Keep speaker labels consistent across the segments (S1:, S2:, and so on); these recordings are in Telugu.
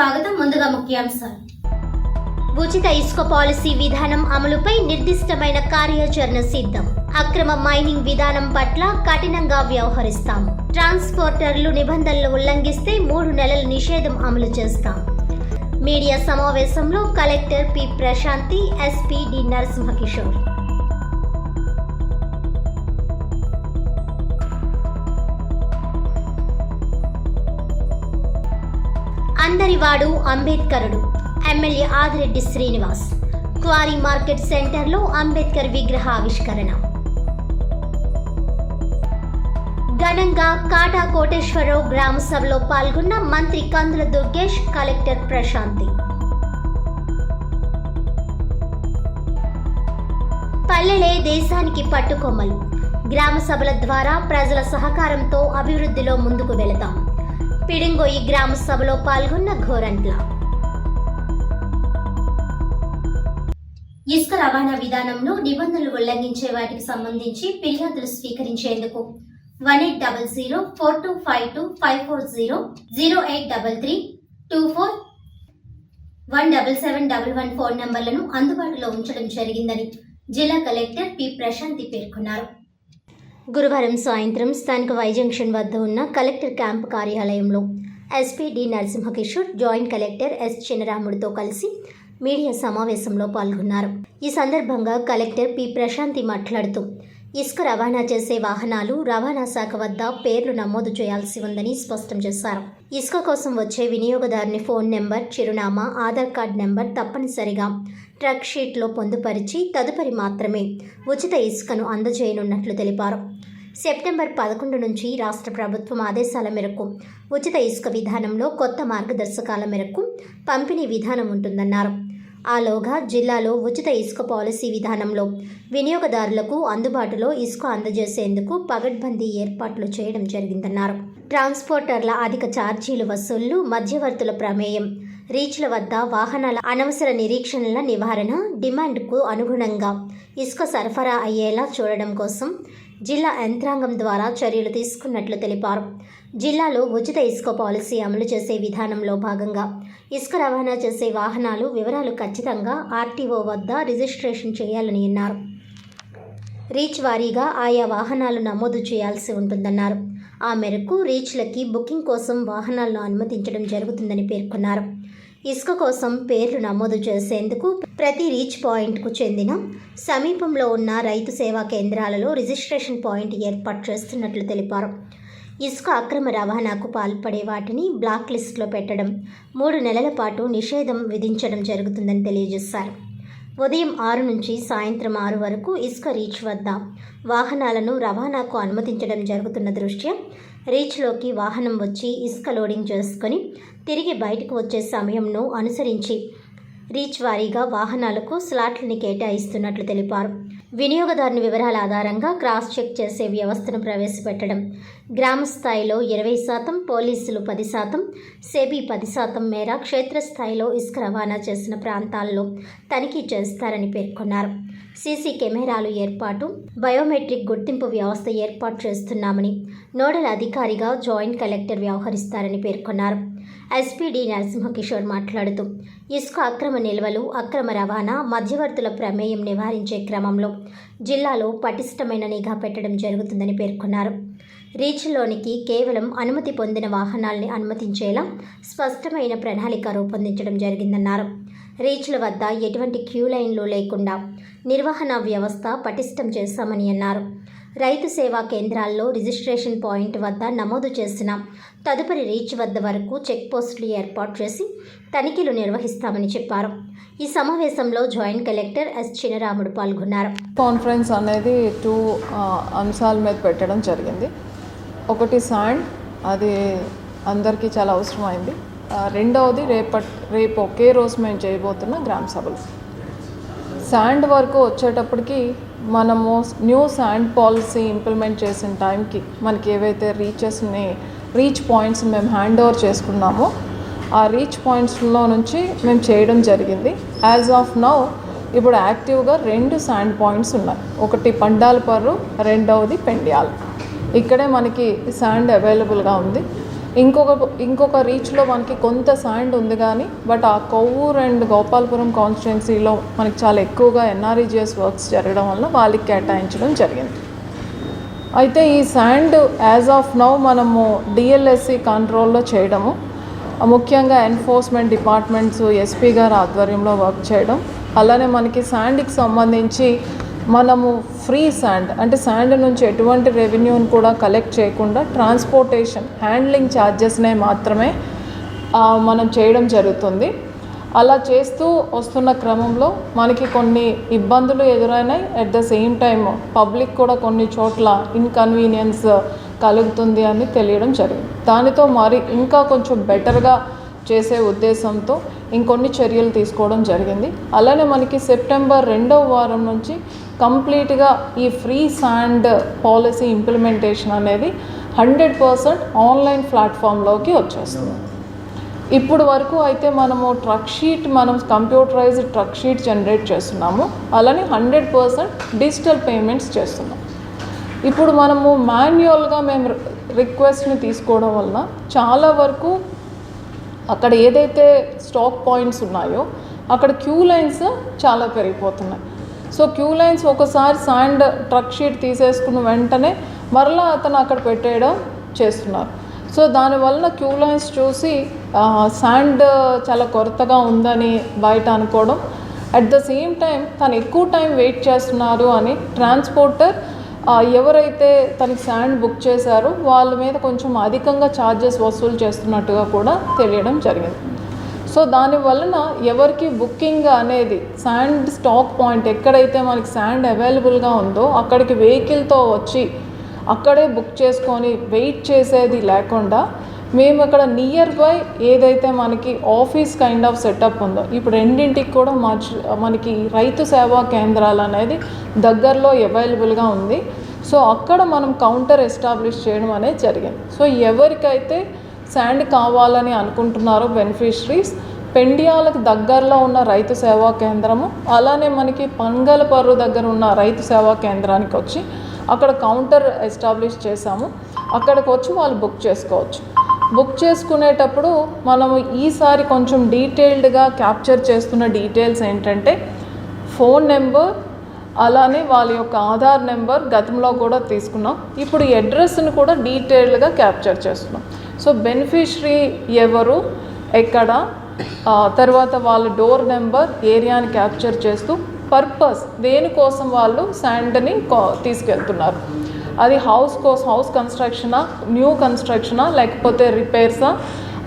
S1: స్వాగతం. ముందుగా ముఖ్యాంశాలు.
S2: ఉచిత ఇసుక పాలసీ విధానం అమలుపై నిర్దిష్టమైన కార్యాచరణ సిద్ధం. అక్రమ మైనింగ్ విధానం పట్ల కఠినంగా వ్యవహరిస్తాం. ట్రాన్స్పోర్టర్లు నిబంధనలు ఉల్లంఘిస్తే 3 నెలల నిషేధం అమలు చేస్తాం. మీడియా సమావేశంలో collector P Prashanti, SP D Narasimha Kishore. అందరివాడు అంబేద్కరుడు. MLA Adireddy Srinivas. Quarry market సెంటర్లో అంబేద్కర్ విగ్రహ ఆవిష్కరణ. ఘనంగా కాటా కోటేశ్వరరావు గ్రామ సభలో పాల్గొన్న మంత్రి కందుల దుర్గేష్, కలెక్టర్ ప్రశాంతి. పల్లెలే దేశానికి పట్టుకొమ్మలు. గ్రామ సభల ద్వారా ప్రజల సహకారంతో అభివృద్ధిలో ముందుకు వెళతాం. పిడింగొయ్యి గ్రామ సభలో పాల్గొన్న గోరంట్ల.
S1: ఇసుక రవాణా విధానంలో నిబంధనలు ఉల్లంఘించే వాటికి సంబంధించి ఫిర్యాదులు స్వీకరించేందుకు 1800-4252-540, 0833-24-17711 ఫోన్ నంబర్లను అందుబాటులో ఉంచడం జరిగిందని జిల్లా కలెక్టర్ పి ప్రశాంతి పేర్కొన్నారు.
S2: గురువారం సాయంత్రం స్థానిక వై జంక్షన్ వద్ద ఉన్న కలెక్టర్ క్యాంపు కార్యాలయంలో SP D Narasimha Kishore, joint collector S చినరాముడితో కలిసి మీడియా సమావేశంలో పాల్గొన్నారు. ఈ సందర్భంగా కలెక్టర్ పి ప్రశాంతి మాట్లాడుతూ, ఇసుక రవాణా చేసే వాహనాలు రవాణా శాఖ వద్ద పేర్లు నమోదు చేయాల్సి ఉందని స్పష్టం చేశారు. ఇసుక కోసం వచ్చే వినియోగదారుని ఫోన్ నెంబర్, చిరునామా, ఆధార్ కార్డు నెంబర్ తప్పనిసరిగా ట్రక్ షీట్లో పొందుపరిచి తదుపరి మాత్రమే ఉచిత ఇసుకను అందజేయనున్నట్లు తెలిపారు. సెప్టెంబర్ 11 నుంచి రాష్ట్ర ప్రభుత్వం ఆదేశాల మేరకు ఉచిత ఇసుక విధానంలో కొత్త మార్గదర్శకాల మేరకు పంపిణీ విధానం ఉంటుందన్నారు. ఆలోగా జిల్లాలో ఉచిత ఇసుక పాలసీ విధానంలో వినియోగదారులకు అందుబాటులో ఇసుక అందజేసేందుకు పగడ్బందీ ఏర్పాట్లు చేయడం జరిగిందన్నారు. ట్రాన్స్పోర్టర్ల అధిక ఛార్జీలు వసూళ్లు, మధ్యవర్తుల ప్రమేయం, రీచ్ల వద్ద వాహనాల అనవసర నిరీక్షణల నివారణ, డిమాండ్కు అనుగుణంగా ఇసుక సరఫరా అయ్యేలా చూడడం కోసం జిల్లా యంత్రాంగం ద్వారా చర్యలు తీసుకున్నట్లు తెలిపారు. జిల్లాలో ఉచిత ఇసుక పాలసీ అమలు చేసే విధానంలో భాగంగా ఇసుక రవాణా చేసే వాహనాలు వివరాలు ఖచ్చితంగా ఆర్టీఓ వద్ద రిజిస్ట్రేషన్ చేయాలని అన్నారు. రీచ్ వారీగా ఆయా వాహనాలు నమోదు చేయాల్సి ఉంటుందన్నారు. ఆ మేరకు రీచ్లకి బుకింగ్ కోసం వాహనాలను అనుమతించడం జరుగుతుందని పేర్కొన్నారు. ఇసుక కోసం పేర్లు నమోదు చేసేందుకు ప్రతి రీచ్ పాయింట్కు చెందిన సమీపంలో ఉన్న రైతు సేవా కేంద్రాలలో రిజిస్ట్రేషన్ పాయింట్ ఏర్పాటు చేస్తున్నట్లు తెలిపారు. ఇసుక అక్రమ రవాణాకు పాల్పడే వాటిని బ్లాక్ లిస్టులో పెట్టడం, 3 నెలల పాటు నిషేధం విధించడం జరుగుతుందని తెలియజేశారు. ఉదయం 6 నుంచి సాయంత్రం 6 వరకు ఇసుక రీచ్ వద్ద వాహనాలను రవాణాకు అనుమతించడం జరుగుతున్న దృష్ట్యా రీచ్లోకి వాహనం వచ్చి ఇసుక లోడింగ్ చేసుకొని తిరిగి బయటకు వచ్చే సమయంను అనుసరించి రీచ్ వారీగా వాహనాలకు స్లాట్లని కేటాయిస్తున్నట్లు తెలిపారు. వినియోగదారుని వివరాల ఆధారంగా క్రాస్ చెక్ చేసే వ్యవస్థను ప్రవేశపెట్టడం, గ్రామ స్థాయిలో 20%, పోలీసులు 10%, సెబీ 10% మేర క్షేత్రస్థాయిలో ఇసుక రవాణా చేసిన ప్రాంతాల్లో తనిఖీ చేస్తారని పేర్కొన్నారు. సీసీ కెమెరాలు ఏర్పాటు, బయోమెట్రిక్ గుర్తింపు వ్యవస్థ ఏర్పాటు చేస్తున్నామని నోడల్ అధికారిగా జాయింట్ కలెక్టర్ వ్యవహరిస్తారని పేర్కొన్నారు. ఎస్పీ డి నరసింహకిషోర్ మాట్లాడుతూ, ఇసుక అక్రమ నిల్వలు, అక్రమ రవాణా, మధ్యవర్తుల ప్రమేయం నివారించే క్రమంలో జిల్లాలో పటిష్టమైన నిఘా పెట్టడం జరుగుతుందని పేర్కొన్నారు. రీచ్లోనికి కేవలం అనుమతి పొందిన వాహనాల్ని అనుమతించేలా స్పష్టమైన ప్రణాళిక రూపొందించడం జరిగిందన్నారు. రీచ్ల వద్ద ఎటువంటి క్యూ లైన్లు లేకుండా నిర్వహణ వ్యవస్థ పటిష్టం చేశామని అన్నారు. రైతు సేవా కేంద్రాల్లో రిజిస్ట్రేషన్ పాయింట్ వద్ద నమోదు చేసిన తదుపరి రీచ్ వద్ద వరకు చెక్ పోస్టులు ఏర్పాటు చేసి తనిఖీలు నిర్వహిస్తామని చెప్పారు. ఈ సమావేశంలో జాయింట్ కలెక్టర్ ఎస్ చినరాముడు పాల్గొన్నారు.
S3: కాన్ఫరెన్స్ అనేది 2 అంశాల మీద పెట్టడం జరిగింది. ఒకటి శాండ్, అది అందరికీ చాలా అవసరమైంది. రెండవది రేపు ఒకే రోజు మేము చేయబోతున్న గ్రామ సభలు. శాండ్ వరకు వచ్చేటప్పటికి మనము న్యూ శాండ్ పాలసీ ఇంప్లిమెంట్ చేసిన టైంకి మనకి ఏవైతే రీచ్ పాయింట్స్ మేము హ్యాండ్ ఓవర్ చేసుకున్నామో ఆ రీచ్ పాయింట్స్లో నుంచి మేము చేయడం జరిగింది. యాజ్ ఆఫ్ నౌ ఇప్పుడు యాక్టివ్గా 2 శాండ్ పాయింట్స్ ఉన్నాయి. ఒకటి పండాలపర్రు, రెండవది పెండ్యాల్. ఇక్కడే మనకి శాండ్ అవైలబుల్గా ఉంది. ఇంకొక రీచ్లో మనకి కొంత శాండ్ ఉంది కానీ బట్ ఆ కొవ్వూరు అండ్ గోపాలపురం కాన్స్టిట్యున్సీలో మనకి చాలా ఎక్కువగా ఎన్ఆర్ఈజిఎస్ వర్క్స్ జరగడం వల్ల వాళ్ళకి కేటాయించడం జరిగింది. అయితే ఈ శాండ్ యాజ్ ఆఫ్ నౌ మనము డిఎల్ఎస్సి కంట్రోల్లో చేయడము, ముఖ్యంగా ఎన్ఫోర్స్మెంట్ డిపార్ట్మెంట్స్ ఎస్పీ గారి ఆధ్వర్యంలో వర్క్ చేయడం, అలానే మనకి శాండ్కి సంబంధించి మనము ఫ్రీ శాండ్ అంటే శాండ్ నుంచి ఎటువంటి రెవెన్యూని కూడా కలెక్ట్ చేయకుండా ట్రాన్స్పోర్టేషన్ హ్యాండ్లింగ్ ఛార్జెస్నే మాత్రమే మనం చేయడం జరుగుతుంది. అలా చేస్తూ వస్తున్న క్రమంలో మనకి కొన్ని ఇబ్బందులు ఎదురైనాయి. At the same time public కూడా కొన్ని చోట్ల ఇన్కన్వీనియన్స్ కలుగుతుంది అని తెలియడం జరిగింది. దానితో మరి ఇంకా కొంచెం బెటర్గా చేసే ఉద్దేశంతో ఇంకొన్ని చర్యలు తీసుకోవడం జరిగింది. అలానే మనకి సెప్టెంబర్ 2వ వారం నుంచి కంప్లీట్గా ఈ ఫ్రీ శాండ్ పాలసీ ఇంప్లిమెంటేషన్ అనేది 100% ఆన్లైన్ ప్లాట్ఫామ్లోకి వచ్చేస్తుంది. ఇప్పుడు వరకు అయితే మనము మనం కంప్యూటరైజ్డ్ ట్రక్ షీట్ జనరేట్ చేస్తున్నాము, అలానే 100% డిజిటల్ పేమెంట్స్ చేస్తున్నాం. ఇప్పుడు మనము మాన్యువల్గా మేము రిక్వెస్ట్ని తీసుకోవడం వలన చాలా వరకు అక్కడ ఏదైతే స్టాక్ పాయింట్స్ ఉన్నాయో అక్కడ క్యూ లైన్స్ చాలా పెరిగిపోతున్నాయి. సో క్యూ లైన్స్ ఒకసారి శాండ్ ట్రక్ షీట్ తీసేసుకున్న వెంటనే మరలా అతను అక్కడ పెట్టేయడం చేస్తున్నారు. సో దానివలన క్యూ లైన్స్ చూసి శాండ్ చాలా కొరతగా ఉందని బయట అనుకోవడం, అట్ ద సేమ్ టైం తను ఎక్కువ టైం వెయిట్ చేస్తున్నారు అని ట్రాన్స్పోర్టర్ ఎవరైతే తనకి శాండ్ బుక్ చేశారో వాళ్ళ మీద కొంచెం అధికంగా ఛార్జెస్ వసూలు చేస్తున్నట్టుగా కూడా తెలియడం జరిగింది. సో దానివలన ఎవరికి బుకింగ్ అనేది శాండ్ స్టాక్ పాయింట్ ఎక్కడైతే మనకి శాండ్ అవైలబుల్గా ఉందో అక్కడికి వెహికల్తో వచ్చి అక్కడే బుక్ చేసుకొని వెయిట్ చేసేది లేకుండా మేము అక్కడ నియర్ బై ఏదైతే మనకి ఆఫీస్ కైండ్ ఆఫ్ సెటప్ ఉందో, ఇప్పుడు రెండింటికి కూడా మనకి రైతు సేవా కేంద్రాలు అనేది దగ్గరలో అవైలబుల్గా ఉంది. సో అక్కడ మనం కౌంటర్ ఎస్టాబ్లిష్ చేయడం అనేది జరిగింది. సో ఎవరికైతే శాండ్ కావాలని అనుకుంటున్నారో బెనిఫిషరీస్ పెండియాలకు దగ్గరలో ఉన్న రైతు సేవా కేంద్రము, అలానే మనకి పంగలపర్రు దగ్గర ఉన్న రైతు సేవా కేంద్రానికి వచ్చి అక్కడ కౌంటర్ ఎస్టాబ్లిష్ చేశాము. అక్కడికి వచ్చి వాళ్ళు బుక్ చేసుకోవచ్చు. బుక్ చేసుకునేటప్పుడు మనము ఈసారి కొంచెం డీటెయిల్డ్గా క్యాప్చర్ చేస్తున్న డీటెయిల్స్ ఏంటంటే ఫోన్ నెంబర్, అలానే వాళ్ళ యొక్క ఆధార్ నెంబర్ గతంలో కూడా తీసుకున్నాం. ఇప్పుడు ఈ అడ్రస్ని కూడా డీటెయిల్డ్గా క్యాప్చర్ చేస్తున్నాం. సో బెనిఫిషరీ ఎవరు, ఎక్కడ, తర్వాత వాళ్ళ డోర్ నెంబర్, ఏరియాని క్యాప్చర్ చేస్తూ పర్పస్ దేనికోసం వాళ్ళు శాండ్ని తీసుకెళ్తున్నారు, అది హౌస్ కన్స్ట్రక్షనా, న్యూ కన్స్ట్రక్షనా, లేకపోతే రిపేర్సా,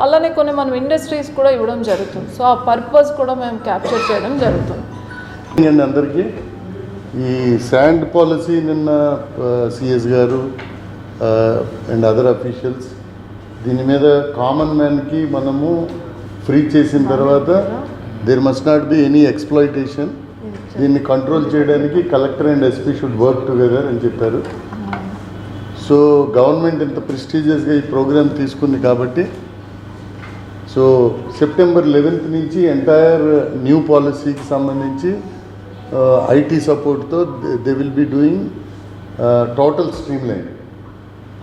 S3: అలానే కొన్ని మనం ఇండస్ట్రీస్ కూడా ఇవ్వడం జరుగుతుంది. సో ఆ పర్పస్ కూడా మేము క్యాప్చర్ చేయడం జరుగుతుంది.
S4: అందరికీ ఈ శాండ్ పాలసీ నిన్న సిఎస్ గారు అండ్ అదర్ అఫీషియల్స్ దీని మీద కామన్ మ్యాన్కి మనము ఫ్రీ చేసిన తర్వాత there must not be any exploitation. దీన్ని కంట్రోల్ చేయడానికి collector and SP should work together అని చెప్పారు. సో గవర్నమెంట్ ఇంత ప్రెస్టీజియస్గా ఈ ప్రోగ్రామ్ తీసుకుంది కాబట్టి సో సెప్టెంబర్ 11th నుంచి ఎంటైర్ న్యూ పాలసీకి సంబంధించి ఐటీ సపోర్ట్తో they will be doing total streamline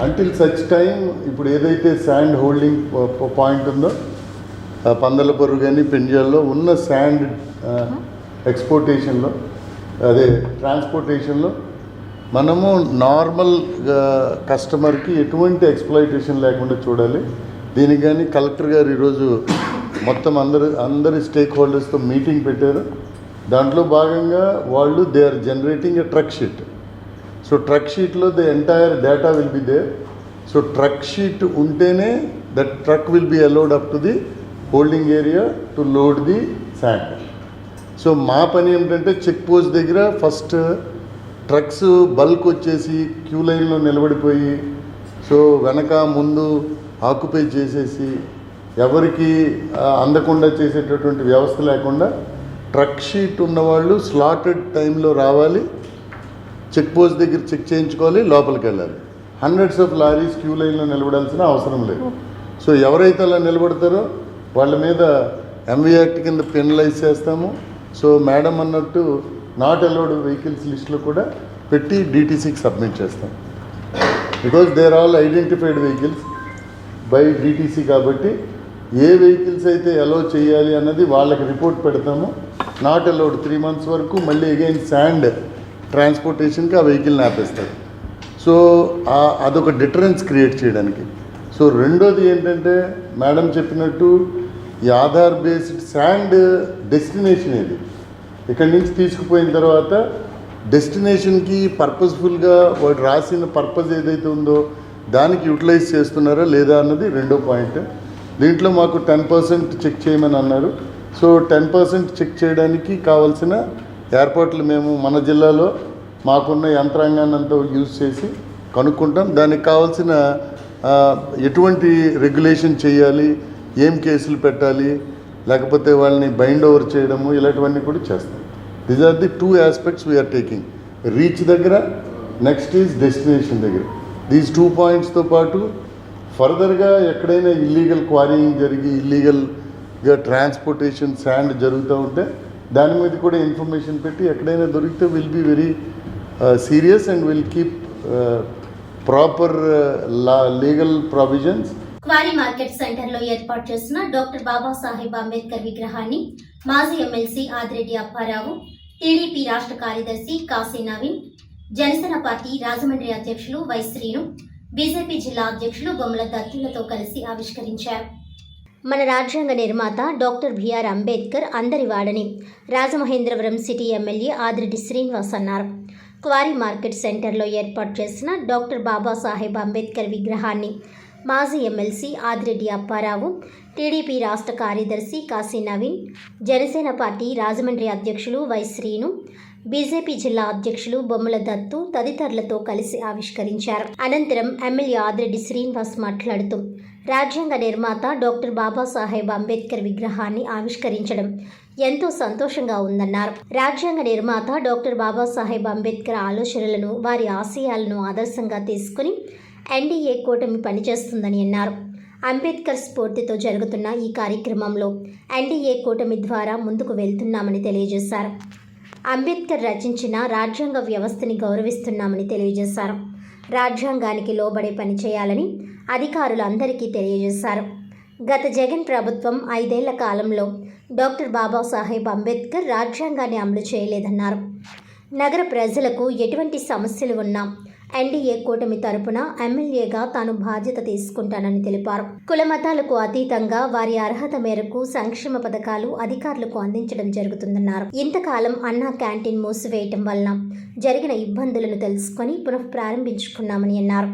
S4: until such time. ఇప్పుడు ఏదైతే శాండ్ హోల్డింగ్ పాయింట్ ఉందో పందలపర్రు కానీ పెండ్యాల్లో ఉన్న శాండ్ ఎక్స్పోర్టేషన్లో అదే ట్రాన్స్పోర్టేషన్లో మనము నార్మల్ కస్టమర్కి ఎటువంటి ఎక్స్ప్లాయిటేషన్ లేకుండా చూడాలి. దీనికి కానీ కలెక్టర్ గారు ఈరోజు మొత్తం అందరి స్టేక్ హోల్డర్స్తో మీటింగ్ పెట్టారు. దాంట్లో భాగంగా వాళ్ళు they are generating a truck sheet. So truck షీట్లో the entire data will be there. So truck sheet ఉంటేనే that truck will be allowed up to the holding area to load the sand. So మా పని ఏమిటంటే చెక్ పోస్ట్ దగ్గర ఫస్ట్ ట్రక్స్ బల్క్ వచ్చేసి క్యూ లైన్లో నిలబడిపోయి సో వెనక ముందు ఆక్యుపై చేసేసి ఎవరికి అందకుండా చేసేటటువంటి వ్యవస్థ లేకుండా ట్రక్ షీట్ ఉన్నవాళ్ళు స్లాటెడ్ టైంలో రావాలి, చెక్ పోస్ట్ దగ్గర చెక్ చేయించుకోవాలి, లోపలికి వెళ్ళాలి. హండ్రెడ్స్ ఆఫ్ లారీస్ క్యూ లైన్లో నిలబడాల్సిన అవసరం లేదు. సో ఎవరైతే అలా నిలబడతారో వాళ్ళ మీద ఎంవీ యాక్ట్ కింద పెనలైజ్ చేస్తాము. సో మేడం అన్నట్టు నాట్ అలౌడ్ వెహికల్స్ లిస్ట్లో కూడా పెట్టి డీటీసీకి సబ్మిట్ చేస్తాం. Because they are all identified vehicles. By DTC కాబట్టి ఏ వెహికల్స్ అయితే అలో చేయాలి అన్నది వాళ్ళకి రిపోర్ట్ పెడతాము. నాట్ అలౌడ్ 3 months వరకు మళ్ళీ అగైన్ శాండ్ ట్రాన్స్పోర్టేషన్కి ఆ వెహికల్ని ఆపేస్తారు. సో అదొక డిటరెన్స్ క్రియేట్ చేయడానికి. సో రెండోది ఏంటంటే మేడం చెప్పినట్టు ఈ ఆధార్ బేస్డ్ శాండ్ డెస్టినేషన్ ఇది. ఇక్కడి నుంచి తీసుకుపోయిన తర్వాత డెస్టినేషన్కి పర్పస్ఫుల్గా వాడు రాసిన పర్పస్ ఏదైతే ఉందో దానికి యూటిలైజ్ చేస్తున్నారా లేదా అన్నది రెండో పాయింట్. దీంట్లో మాకు 10% చెక్ చేయమని అన్నారు. సో 10% చెక్ చేయడానికి కావాల్సిన ఏర్పాట్లు మేము మన జిల్లాలో మాకున్న యంత్రాంగాన్ని అంతా యూజ్ చేసి కనుక్కుంటాం. దానికి కావాల్సిన ఎటువంటి రెగ్యులేషన్ చేయాలి, ఏం కేసులు పెట్టాలి, లేకపోతే వాళ్ళని బైండ్ ఓవర్ చేయడము, ఇలాంటివన్నీ కూడా చేస్తాం. These are the 2 aspects we're taking. Reach దగ్గర, నెక్స్ట్ ఈజ్ డెస్టినేషన్ దగ్గర. దీస్ 2 pointsతో పాటు ఫర్దర్గా ఎక్కడైనా ఇల్లీగల్ క్వారీయింగ్ జరిగి ఇల్లీగల్గా ట్రాన్స్పోర్టేషన్ శాండ్ జరుగుతూ ఉంటే దాని మీద కూడా ఇన్ఫర్మేషన్ పెట్టి ఎక్కడైనా దొరికితే will be very serious and will keep proper legal provisions.
S1: Quarry market centre లో ఏర్పాటు చేసిన డాక్టర్ బాబాసాహెబ్ అంబేద్కర్ విగ్రహాన్ని మాజీ ఎమ్మెల్సీ ఆదిరెడ్డి అప్పారావు, టీడీపీ రాష్ట్ర కార్యదర్శి కాశీ నవీన్, జనసేన పార్టీ రాజమండ్రి అధ్యక్షులు వై శ్రీను, బీజేపీ జిల్లా అధ్యక్షులు బొమ్మల దత్తులతో కలిసి ఆవిష్కరించారు.
S2: మన రాజ్యాంగ నిర్మాత డాక్టర్ బిఆర్ అంబేద్కర్ అందరి వాడని రాజమహేంద్రవరం సిటీ ఎమ్మెల్యే ఆదిరెడ్డి శ్రీనివాస్ అన్నారు. క్వారీ మార్కెట్ సెంటర్లో ఏర్పాటు చేసిన డాక్టర్ బాబాసాహెబ్ అంబేద్కర్ విగ్రహాన్ని మాజీ ఎమ్మెల్సీ ఆదిరెడ్డి అప్పారావు, టీడీపీ రాష్ట్ర కార్యదర్శి కాశీ నవీన్, జనసేన పార్టీ రాజమండ్రి అధ్యక్షులు వై శ్రీను, బీజేపీ జిల్లా అధ్యక్షులు బొమ్మల దత్తు తదితరులతో కలిసి ఆవిష్కరించారు. అనంతరం ఎమ్మెల్యే ఆదిరెడ్డి శ్రీనివాస్ మాట్లాడుతూ రాజ్యాంగ నిర్మాత డాక్టర్ బాబాసాహెబ్ అంబేద్కర్ విగ్రహాన్ని ఆవిష్కరించడం ఎంతో సంతోషంగా ఉందన్నారు. రాజ్యాంగ నిర్మాత డాక్టర్ బాబాసాహెబ్ అంబేద్కర్ ఆలోచనలను, వారి ఆశయాలను ఆదర్శంగా తీసుకుని ఎన్డీఏ కూటమి పనిచేస్తుందని అన్నారు. అంబేద్కర్ స్ఫూర్తితో జరుగుతున్న ఈ కార్యక్రమంలో ఎన్డీఏ కూటమి ద్వారా ముందుకు వెళ్తున్నామని తెలియజేశారు. అంబేద్కర్ రచించిన రాజ్యాంగ వ్యవస్థని గౌరవిస్తున్నామని తెలియజేశారు. రాజ్యాంగానికి లోబడే పనిచేయాలని అధికారులందరికీ తెలియజేశారు. గత జగన్ ప్రభుత్వం 5 ఏళ్ల కాలంలో డాక్టర్ బాబాసాహెబ్ అంబేద్కర్ రాజ్యాంగాన్ని అమలు చేయలేదన్నారు. నగర ప్రజలకు ఎటువంటి సమస్యలు ఉన్నా ఎన్డీఏ కూటమి తరపున ఎమ్మెల్యేగా తాను బాధ్యత తీసుకుంటానని తెలిపారు. కుల మతాలకు అతీతంగా వారి అర్హత మేరకు సంక్షేమ పథకాలు అధికారులకు అందించడం జరుగుతుందన్నారు. ఇంతకాలం అన్నా క్యాంటీన్ మూసివేయటం వలన జరిగిన ఇబ్బందులను తెలుసుకొని పునఃప్రారంభించుకున్నామని అన్నారు.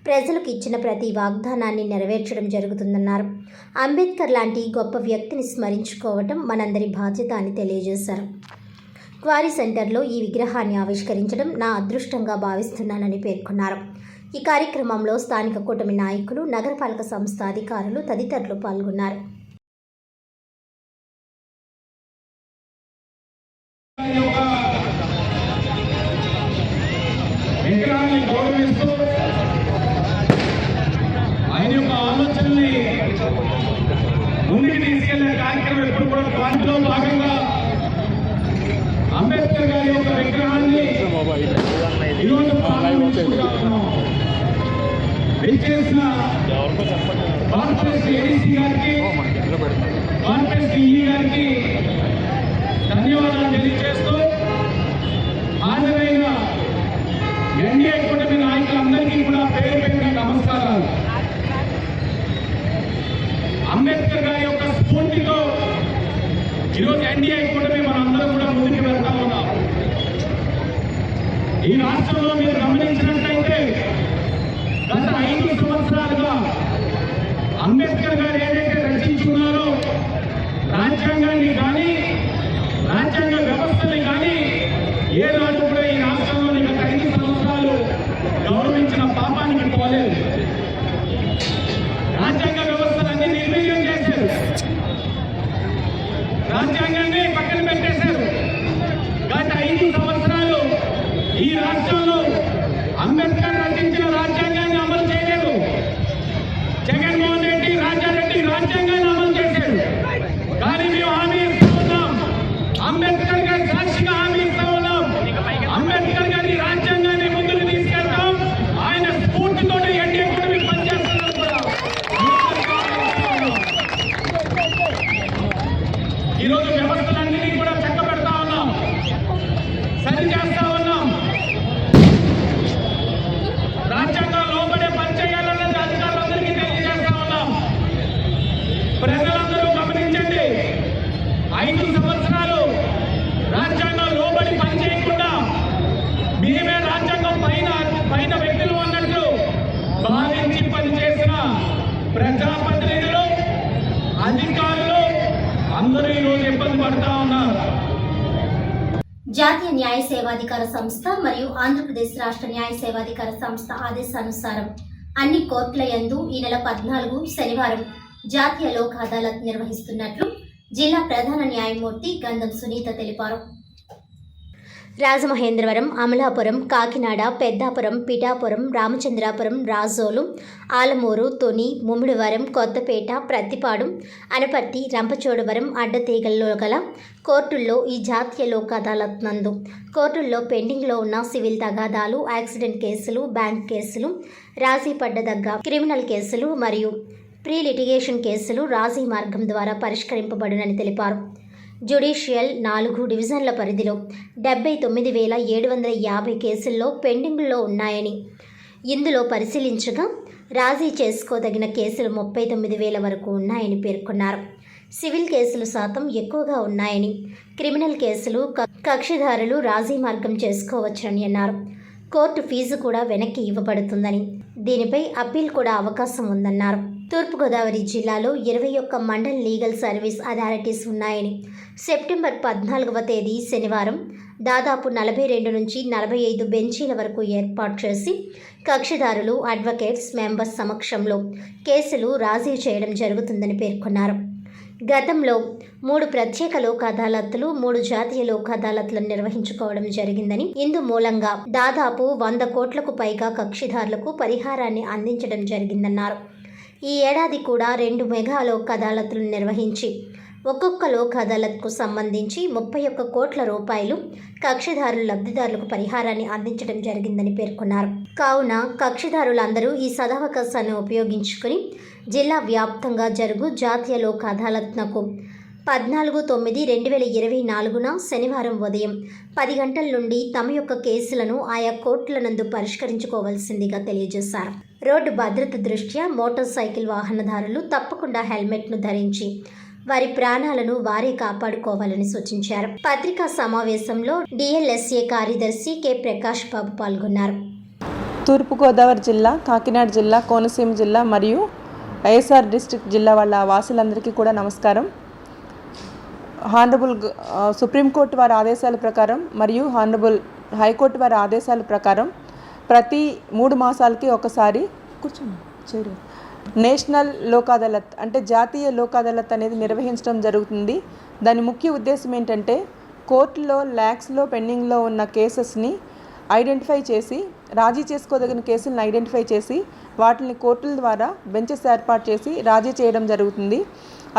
S2: ప్రజలకు ఇచ్చిన ప్రతి వాగ్దానాన్ని నెరవేర్చడం జరుగుతుందన్నారు. అంబేద్కర్ లాంటి గొప్ప వ్యక్తిని స్మరించుకోవటం మనందరి బాధ్యత అని తెలియజేశారు. క్వారీ సెంటర్లో ఈ విగ్రహాన్ని ఆవిష్కరించడం నా అదృష్టంగా భావిస్తున్నానని పేర్కొన్నారు. ఈ కార్యక్రమంలో స్థానిక కూటమి నాయకులు, నగరపాలక సంస్థ అధికారులు తదితరులు పాల్గొన్నారు.
S5: అంబేద్కర్ గారి యొక్క విగ్రహాన్ని ఈరోజు చేసిన కార్పొరేట్ ఏడీసీ గారికి, కార్పొరేట్ ఈఈ గారికి ధన్యవాదాలు తెలియజేస్తూ హాజరైన ఎన్డీఏ కూటమి నాయకులందరికీ కూడా పేరు పెట్టిన నమస్కారాలు. అంబేద్కర్ గారి యొక్క స్ఫూర్తితో ఈరోజు ఎన్డీఏ కూటమి మనందరం కూడా ముందుకు వెళ్తా ఉన్నాం. ఈ రాష్ట్రంలో మీరు గమనించినట్లయితే గత 5 సంవత్సరాలుగా అంబేద్కర్ గారు ఏదైతే రచించుకున్నారో రాజ్యాంగాన్ని కానీ, రాజ్యాంగ వ్యవస్థని కానీ ఏ రాజు కూడా ఈ రాష్ట్రంలో గత 5 సంవత్సరాలు గౌరవించిన పాపానికి పోలేదు. రాజ్యాంగ వ్యవస్థలన్నీ నిర్వీర్యం చేశారు. రాజ్యాంగాన్ని పక్కన పెట్టేశారు. గత 5 సంవత్సరాలు ఈ రాష్ట్రంలో అంబేద్కర్ రచించిన రాజ్యాంగాన్ని అమలు చేయలేదు. జగన్మోహన్ రెడ్డి, రాజారెడ్డి రాజ్యాంగాన్ని అమలు చేశారు. కానీ మేము హామీ ఇస్తున్నాం, అంబేద్కర్ గారి సాక్షిగా తెలియజేస్తా ఉన్నాం. రాజ్యాంగం లోబడే పనిచేయాలన్నది అధికారులందరికీ తెలియజేస్తా ఉన్నాం. ప్రజలందరూ గమనించండి, 5 సంవత్సరాలు రాజ్యాంగం లోబడి పనిచేయకుండా మేమే రాజ్యాంగం పైన వ్యక్తులు అన్నట్లు భావించి పనిచేసిన ప్రజాప్రతినిధులు, అధికారులు అందరూ ఈరోజు ఇబ్బంది పడతా ఉన్నారు.
S1: జాతీయ న్యాయ సేవాధికార సంస్థ మరియు ఆంధ్రప్రదేశ్ రాష్ట్ర న్యాయ సేవాధికార సంస్థ ఆదేశానుసారం అన్ని కోర్టుల యందు ఈ నెల 14 శనివారం జాతీయ లోక్ అదాలత్ నిర్వహిస్తున్నట్లు జిల్లా ప్రధాన న్యాయమూర్తి గంధం సునీత తెలిపారు.
S2: రాజమహేంద్రవరం, అమలాపురం, కాకినాడ, పెద్దాపురం, పిఠాపురం, రామచంద్రాపురం, రాజోలు, ఆలమూరు, తుని, ముమ్మిడివరం, కొత్తపేట, ప్రత్తిపాడు, అనపర్తి, రంపచోడవరం అడ్డతీగల్లో గల కోర్టుల్లో ఈ జాతీయ లోక్ అదాలత్ నందు కోర్టుల్లో పెండింగ్లో ఉన్న సివిల్ తగాదాలు, యాక్సిడెంట్ కేసులు, బ్యాంక్ కేసులు, రాజీ పడ్డదగ్గ క్రిమినల్ కేసులు మరియు ప్రీ లిటిగేషన్ కేసులు రాజీ మార్గం ద్వారా పరిష్కరింపబడునని తెలిపారు. జ్యుడిషియల్ 4 డివిజన్ల పరిధిలో 79,750 కేసుల్లో పెండింగ్లో ఉన్నాయని, ఇందులో పరిశీలించగా రాజీ చేసుకోదగిన కేసులు 39,000 వరకు ఉన్నాయని పేర్కొన్నారు. సివిల్ కేసులు శాతం ఎక్కువగా ఉన్నాయని, క్రిమినల్ కేసులు కక్షిదారులు రాజీ మార్గం చేసుకోవచ్చునని అన్నారు. కోర్టు ఫీజు కూడా వెనక్కి ఇవ్వబడుతుందని, దీనిపై అప్పీల్ కూడా అవకాశం ఉందన్నారు. తూర్పుగోదావరి జిల్లాలో 21 మండల్ లీగల్ సర్వీస్ అథారిటీస్ ఉన్నాయని, సెప్టెంబర్ 14వ తేదీ శనివారం దాదాపు 42 నుంచి 45 బెంచీల వరకు ఏర్పాటు చేసి కక్షిదారులు, అడ్వకేట్స్, మెంబర్స్ సమక్షంలో కేసులు రాజీ చేయడం జరుగుతుందని పేర్కొన్నారు. గతంలో 3 ప్రత్యేక లోక్ అదాలత్లు, 3 జాతీయ లోక్ అదాలత్లను నిర్వహించుకోవడం జరిగిందని, ఇందు మూలంగా దాదాపు 100 కోట్లకు పైగా కక్షిదారులకు పరిహారాన్ని అందించడం జరిగిందన్నారు. ఈ ఏడాది కూడా 2 మెగా లోక్ అదాలత్లను నిర్వహించి ఒక్కొక్క లోక్ అదాలత్కు సంబంధించి 31 కోట్ల రూపాయలు కక్షిదారులు, లబ్ధిదారులకు పరిహారాన్ని అందించడం జరిగిందని పేర్కొన్నారు. కావున కక్షిదారులందరూ ఈ సదవకాశాన్ని ఉపయోగించుకుని జిల్లా వ్యాప్తంగా జరుగు జాతీయ లోక్ అదాలత్నకు 14/9/2024 శనివారం ఉదయం 10 గంటల నుండి తమ యొక్క కేసులను ఆయా కోర్టుల నందు పరిష్కరించుకోవాల్సిందిగా తెలియజేశారు. రోడ్డు భద్రత దృష్ట్యా మోటార్ సైకిల్ వాహనదారులు తప్పకుండా హెల్మెట్ను ధరించి వారి ప్రాణాలను వారే కాపాడుకోవాలని సూచించారు. పత్రికా సమావేశంలో డిఎల్ఎస్ఏ కార్యదర్శి కె ప్రకాష్ బాబు పాల్గొన్నారు.
S6: తూర్పుగోదావరి జిల్లా, కాకినాడ జిల్లా, కోనసీమ జిల్లా మరియు వైఎస్ఆర్ డిస్ట్రిక్ట్ జిల్లా వాళ్ళ వాసులందరికీ కూడా నమస్కారం. హానరబుల్ సుప్రీంకోర్టు వారి ఆదేశాల ప్రకారం మరియు హానరబుల్ హైకోర్టు వారి ఆదేశాల ప్రకారం ప్రతి 3 మాసాలకి ఒకసారి నేషనల్ లోక్ అదాలత్ అంటే జాతీయ లోక్ అదాలత్ అనేది నిర్వహించడం జరుగుతుంది. దాని ముఖ్య ఉద్దేశం ఏంటంటే కోర్టులో ల్యాక్స్లో పెండింగ్లో ఉన్న కేసెస్ని ఐడెంటిఫై చేసి, రాజీ చేసుకోదగిన కేసులను ఐడెంటిఫై చేసి వాటిని కోర్టుల ద్వారా బెంచెస్ ఏర్పాటు చేసి రాజీ చేయడం జరుగుతుంది.